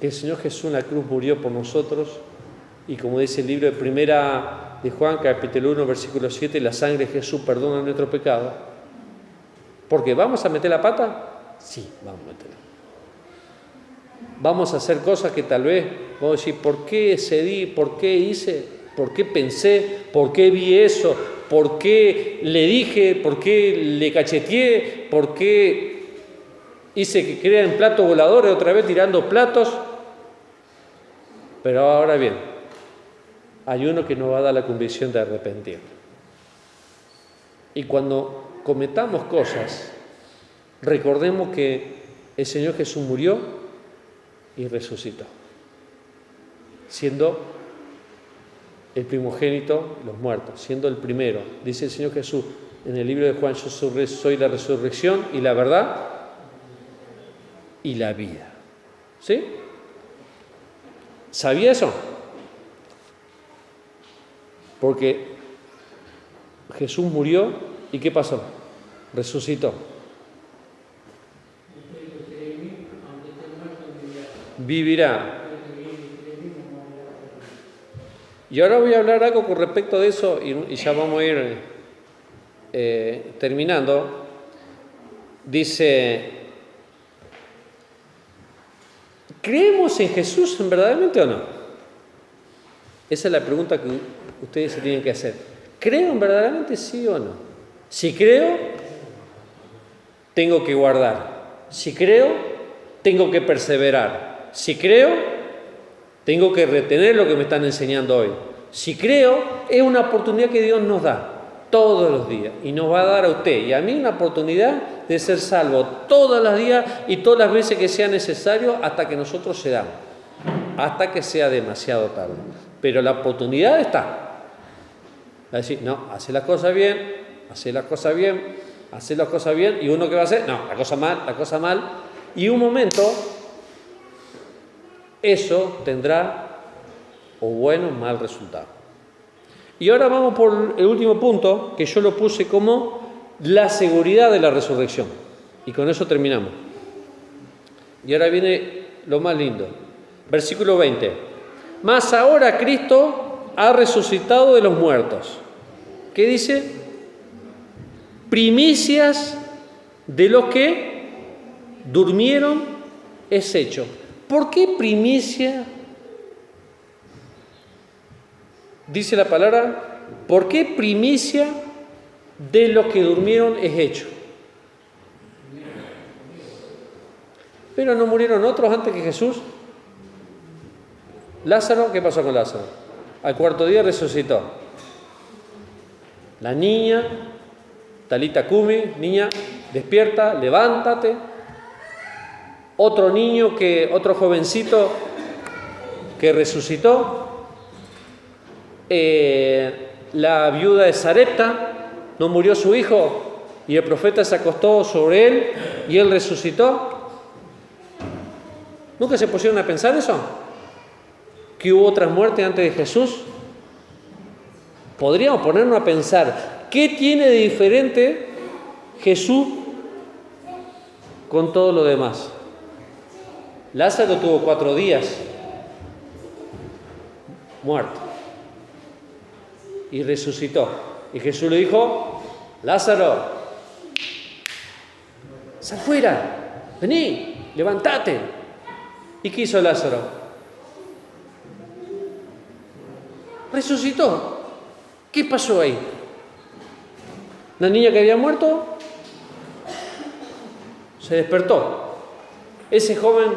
que el Señor Jesús en la cruz murió por nosotros, y como dice el libro de Primera de Juan, capítulo 1, versículo 7, la sangre de Jesús perdona nuestro pecado. ¿Porque vamos a meter la pata? Sí, vamos a meterla. Vamos a hacer cosas que tal vez vamos a decir, ¿por qué cedí? ¿Por qué hice? ¿Por qué pensé? ¿Por qué vi eso? ¿Por qué le dije? ¿Por qué le cacheteé? ¿Por qué hice que crean platos voladores otra vez tirando platos? Pero ahora bien, hay uno que nos va a dar la convicción de arrepentir. Y cuando cometamos cosas, recordemos que el Señor Jesús murió y resucitó, siendo el primogénito de los muertos, siendo el primero. Dice el Señor Jesús en el libro de Juan, yo soy la resurrección y la verdad y la vida. ¿Sí? ¿Sabía eso? Porque Jesús murió y ¿qué pasó? Resucitó. Vivirá. Y ahora voy a hablar algo con respecto de eso y ya vamos a ir terminando. Dice, ¿creemos en Jesús verdaderamente o no? Esa es la pregunta que ustedes se tienen que hacer. ¿Creo verdaderamente sí o no? Si creo, tengo que guardar. Si creo, tengo que perseverar. Si creo, tengo que retener lo que me están enseñando hoy. Si creo, es una oportunidad que Dios nos da todos los días y nos va a dar a usted y a mí una oportunidad de ser salvo todos los días y todas las veces que sea necesario hasta que nosotros cedamos, hasta que sea demasiado tarde. Pero la oportunidad está. Va a decir, no, hace las cosas bien, hace las cosas bien, hace las cosas bien, y uno que va a hacer, no, la cosa mal, y un momento eso tendrá o bueno o mal resultado. Y ahora vamos por el último punto, que yo lo puse como la seguridad de la resurrección. Y con eso terminamos. Y ahora viene lo más lindo. Versículo 20. Mas ahora Cristo ha resucitado de los muertos. ¿Qué dice? Primicias de los que durmieron es hecho. ¿Por qué primicia? Dice la palabra, ¿por qué primicia de los que durmieron es hecho? Pero no murieron otros antes que Jesús. Lázaro, ¿qué pasó con Lázaro? Al cuarto día resucitó. La niña, Talita Cumi, niña, despierta, levántate. Otro niño, otro jovencito que resucitó. La viuda de Sarepta, no murió su hijo y el profeta se acostó sobre él y él resucitó. ¿Nunca se pusieron a pensar eso? ¿Que hubo otras muertes antes de Jesús? Podríamos ponernos a pensar, ¿qué tiene de diferente Jesús con todo lo demás? Lázaro tuvo 4 días muerto y resucitó. Y Jesús le dijo, Lázaro, sal fuera, vení, levántate. ¿Y qué hizo Lázaro? Resucitó. ¿Qué pasó ahí? ¿La niña que había muerto? Se despertó. Ese joven,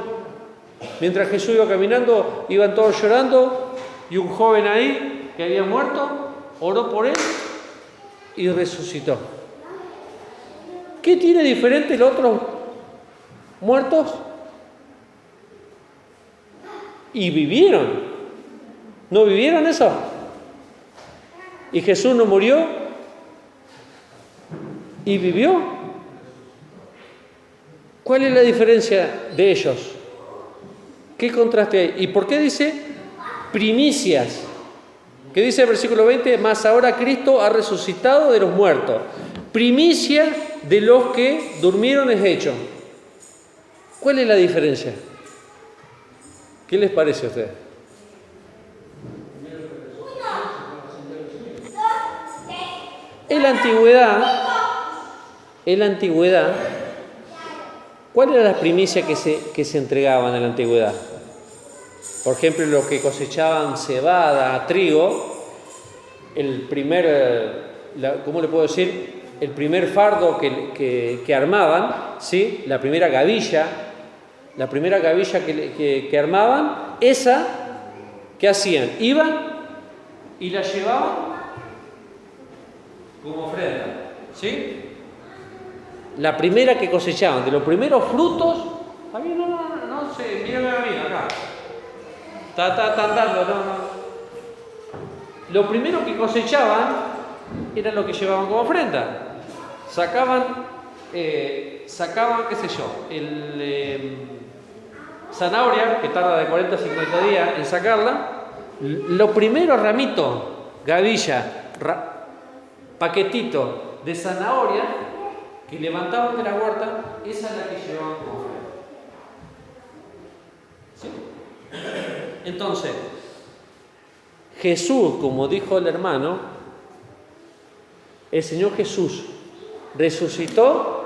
mientras Jesús iba caminando, iban todos llorando y un joven ahí que había muerto oró por él y resucitó. ¿Qué tiene diferente los otros muertos? Y vivieron. ¿No vivieron eso? ¿Y Jesús no murió? ¿Y vivió? ¿Cuál es la diferencia de ellos? ¿Qué contraste hay? ¿Y por qué dice primicias? ¿Qué dice el versículo 20? Mas ahora Cristo ha resucitado de los muertos. Primicia de los que durmieron es hecho. ¿Cuál es la diferencia? ¿Qué les parece a ustedes? En la antigüedad, ¿cuál era la primicia que se entregaban en la antigüedad? Por ejemplo, los que cosechaban cebada, trigo, ¿cómo le puedo decir? El primer fardo que armaban, ¿sí? La primera gavilla que armaban, esa, ¿qué hacían? Iban y la llevaban como ofrenda, ¿sí? La primera que cosechaban, de los primeros frutos, no sé, mírame a mí, acá. Está andando, no. Lo primero que cosechaban era lo que llevaban como ofrenda. Sacaban, qué sé yo, zanahoria, que tarda de 40 a 50 días en sacarla. Lo primero, ramito, gavilla, paquetito de zanahoria que levantaban de la huerta, esa es la que llevaban como ofrenda. ¿Sí? Entonces, Jesús, como dijo el hermano, el Señor Jesús resucitó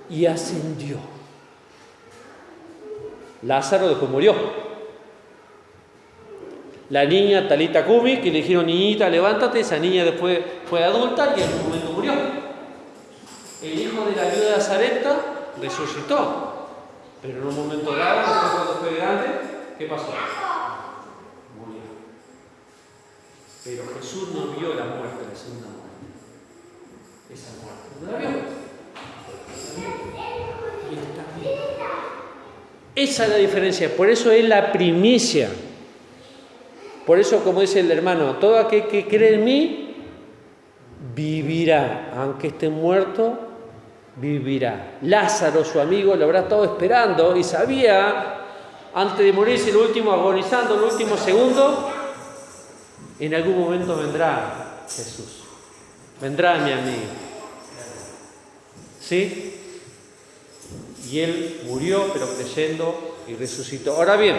y ascendió. Lázaro después murió. La niña Talita Cumi, que le dijeron, niñita, levántate, esa niña después fue adulta y en un momento murió. El hijo de la viuda de Sarepta resucitó, pero en un momento dado, después cuando fue grande, ¿qué pasó? Murió. Pero Jesús no vio la muerte, la segunda muerte. Esa muerte no la vio. Y está bien. Esa es la diferencia, por eso es la primicia. Por eso, como dice el hermano, todo aquel que cree en mí, vivirá. Aunque esté muerto, vivirá. Lázaro, su amigo, lo habrá estado esperando y sabía, antes de morirse, el último, agonizando, el último segundo, en algún momento vendrá Jesús. Vendrá mi amigo. ¿Sí? Y él murió, pero creyendo y resucitó. Ahora bien,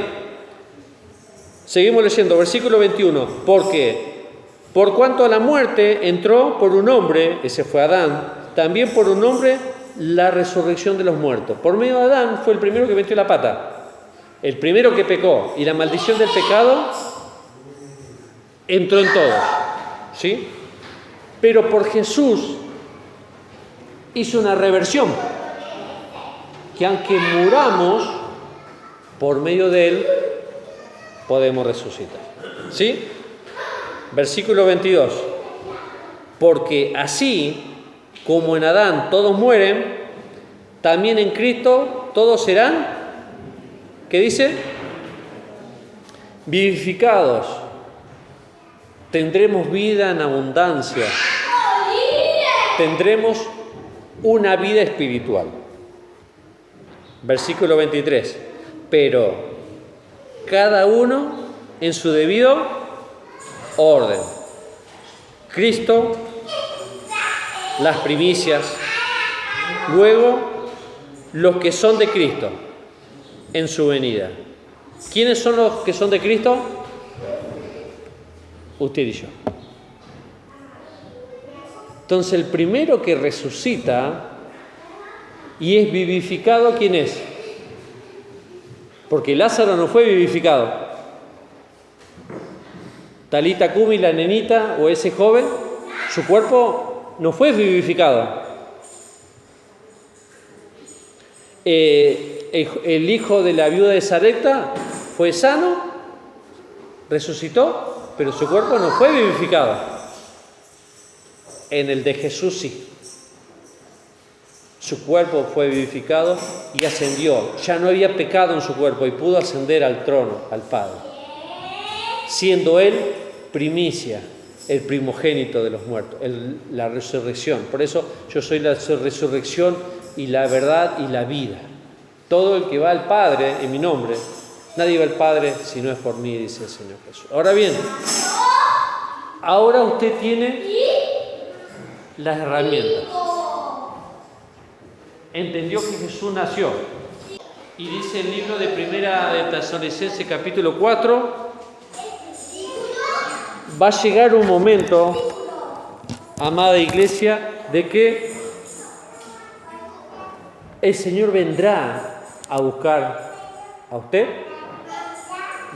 seguimos leyendo, versículo 21. Porque, por cuanto a la muerte entró por un hombre, ese fue Adán, también por un hombre la resurrección de los muertos. Por medio de Adán fue el primero que metió la pata, el primero que pecó, y la maldición del pecado entró en todos, ¿sí? Pero por Jesús hizo una reversión, que aunque muramos, por medio de él podemos resucitar, ¿sí? Versículo 22. Porque así como en Adán todos mueren, también en Cristo todos serán, ¿qué dice? Vivificados. Tendremos vida en abundancia. Tendremos una vida espiritual. Versículo 23. Pero cada uno en su debido orden. Cristo, las primicias. Luego, los que son de Cristo en su venida. ¿Quiénes son los que son de Cristo? Usted y yo. Entonces, el primero que resucita y es vivificado, ¿quién es? Porque Lázaro no fue vivificado. Talita Cumi, la nenita o ese joven, su cuerpo no fue vivificado. El hijo de la viuda de Sarepta fue sano, resucitó, pero su cuerpo no fue vivificado. En el de Jesús sí. Su cuerpo fue vivificado y ascendió. Ya no había pecado en su cuerpo y pudo ascender al trono, al Padre. Siendo Él primicia, el primogénito de los muertos, la resurrección. Por eso yo soy la resurrección y la verdad y la vida. Todo el que va al Padre en mi nombre, nadie va al Padre si no es por mí, dice el Señor Jesús. Ahora bien, ahora usted tiene las herramientas. Entendió que Jesús nació. Y dice el libro de Primera de Tesalonicenses capítulo 4, va a llegar un momento, amada iglesia, de que el Señor vendrá a buscar a usted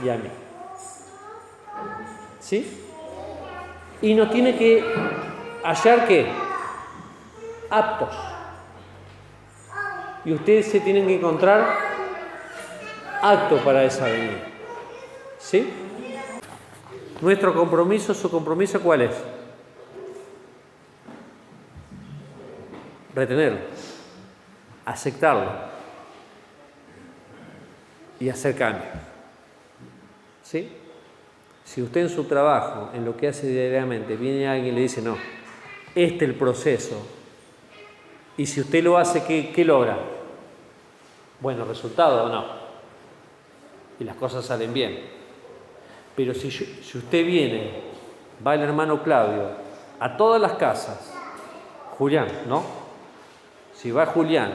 y a mí. ¿Sí? Y nos tiene que hallar, ¿qué? Aptos. Y ustedes se tienen que encontrar aptos para esa venida. ¿Sí? Nuestro compromiso, ¿su compromiso cuál es? Retenerlo, aceptarlo y hacer cambio. ¿Sí? Si usted en su trabajo, en lo que hace diariamente, viene alguien y le dice, no, este es el proceso, y si usted lo hace, ¿qué logra? Bueno, resultado o no. Y las cosas salen bien. Pero si usted viene, va el hermano Claudio, a todas las casas, Julián, ¿no? Si va Julián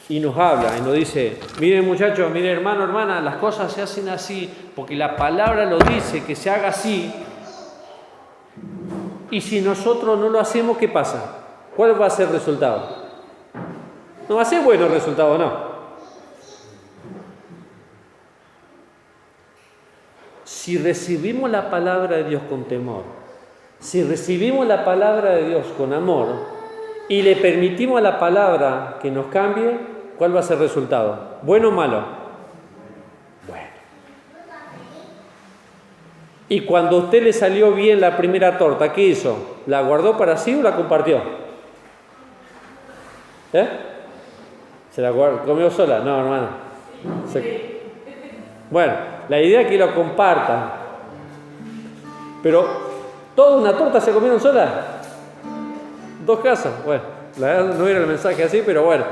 y nos habla y nos dice, miren muchachos, miren hermano, hermana, las cosas se hacen así, porque la palabra lo dice, que se haga así, y si nosotros no lo hacemos, ¿qué pasa? ¿Cuál va a ser el resultado? No va a ser bueno el resultado, no. Si recibimos la palabra de Dios con temor, si recibimos la palabra de Dios con amor y le permitimos a la palabra que nos cambie, ¿cuál va a ser el resultado? ¿Bueno o malo? Bueno. Y cuando a usted le salió bien la primera torta, ¿qué hizo? ¿La guardó para sí o la compartió? ¿Se la comió sola? No, hermano. Bueno, la idea es que lo compartan. Pero, ¿toda una torta se comieron sola? 2 casas. Bueno, la verdad no era el mensaje así, pero bueno.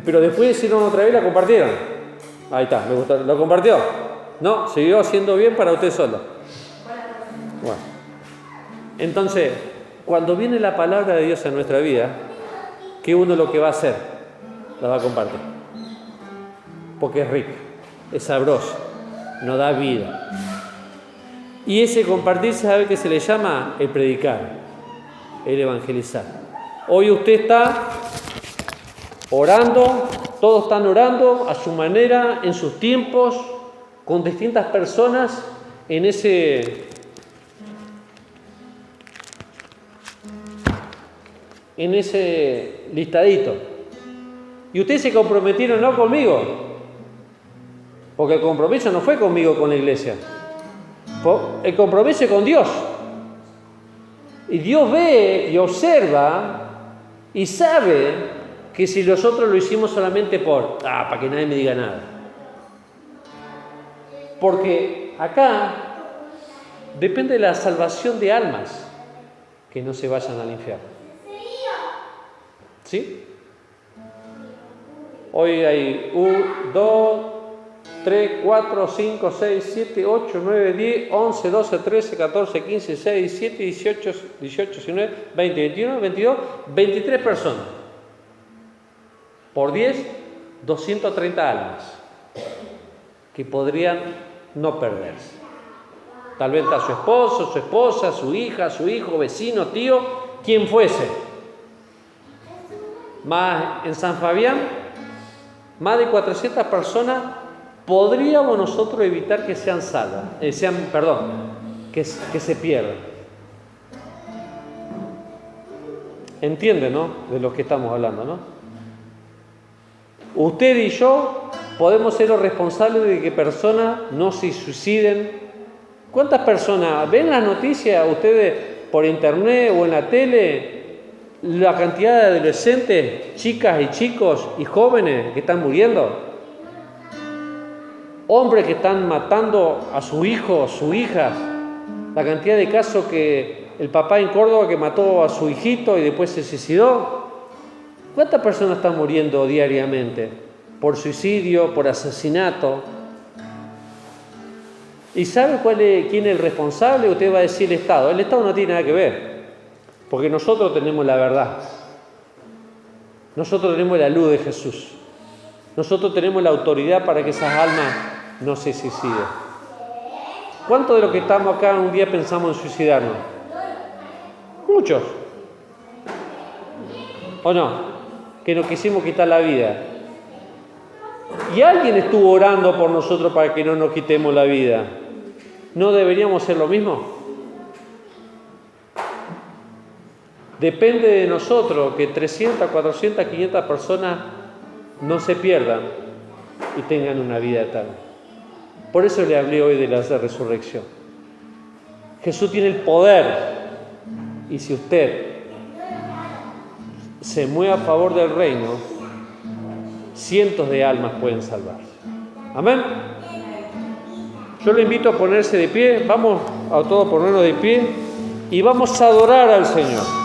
Pero después hicieron otra vez y la compartieron. Ahí está, me gustó. ¿Lo compartió? No, siguió haciendo bien para usted solo. Bueno. Entonces, cuando viene la palabra de Dios en nuestra vida, ¿qué uno lo que va a hacer? La va a compartir. Porque es rica, es sabrosa, nos da vida. Y ese compartir, ¿sabe qué se le llama? El predicar, el evangelizar. Hoy usted está orando, todos están orando a su manera, en sus tiempos, con distintas personas en ese listadito. Y ustedes se comprometieron no conmigo, porque el compromiso no fue conmigo, con la iglesia. El compromiso es con Dios. Y Dios ve y observa y sabe que si nosotros lo hicimos solamente para que nadie me diga nada. Porque acá depende de la salvación de almas que no se vayan al infierno. ¿Sí? Hoy hay 1, 2, 3, 4, 5, 6, 7, 8, 9, 10, 11, 12, 13, 14, 15, 16, 17, 18, 19, 20, 21, 22, 23 personas. Por 10, 230 almas que podrían no perderse. Tal vez está su esposo, su esposa, su hija, su hijo, vecino, tío, quien fuese. Más en San Fabián, más de 400 personas podríamos nosotros evitar que sean salvas, que se pierdan. Entiende, ¿no? De lo que estamos hablando, ¿no? Usted y yo podemos ser los responsables de que personas no se suiciden. ¿Cuántas personas ven las noticias ustedes por internet o en la tele? La cantidad de adolescentes, chicas y chicos y jóvenes que están muriendo. Hombres que están matando a su hijo, su hija. La cantidad de casos que el papá en Córdoba que mató a su hijito y después se suicidó. ¿Cuántas personas están muriendo diariamente? Por suicidio, por asesinato. ¿Y sabe quién es el responsable? Usted va a decir el Estado. El Estado no tiene nada que ver. Porque nosotros tenemos la verdad. Nosotros tenemos la luz de Jesús. Nosotros tenemos la autoridad para que esas almas no se suiciden. ¿Cuántos de los que estamos acá un día pensamos en suicidarnos? Muchos. ¿O no? Que nos quisimos quitar la vida. Y alguien estuvo orando por nosotros para que no nos quitemos la vida. ¿No deberíamos hacer lo mismo? Depende de nosotros que 300, 400, 500 personas no se pierdan y tengan una vida eterna. Por eso le hablé hoy de la resurrección. Jesús tiene el poder y si usted se mueve a favor del reino, cientos de almas pueden salvarse. Amén. Yo le invito a ponerse de pie, vamos a todos ponernos de pie y vamos a adorar al Señor.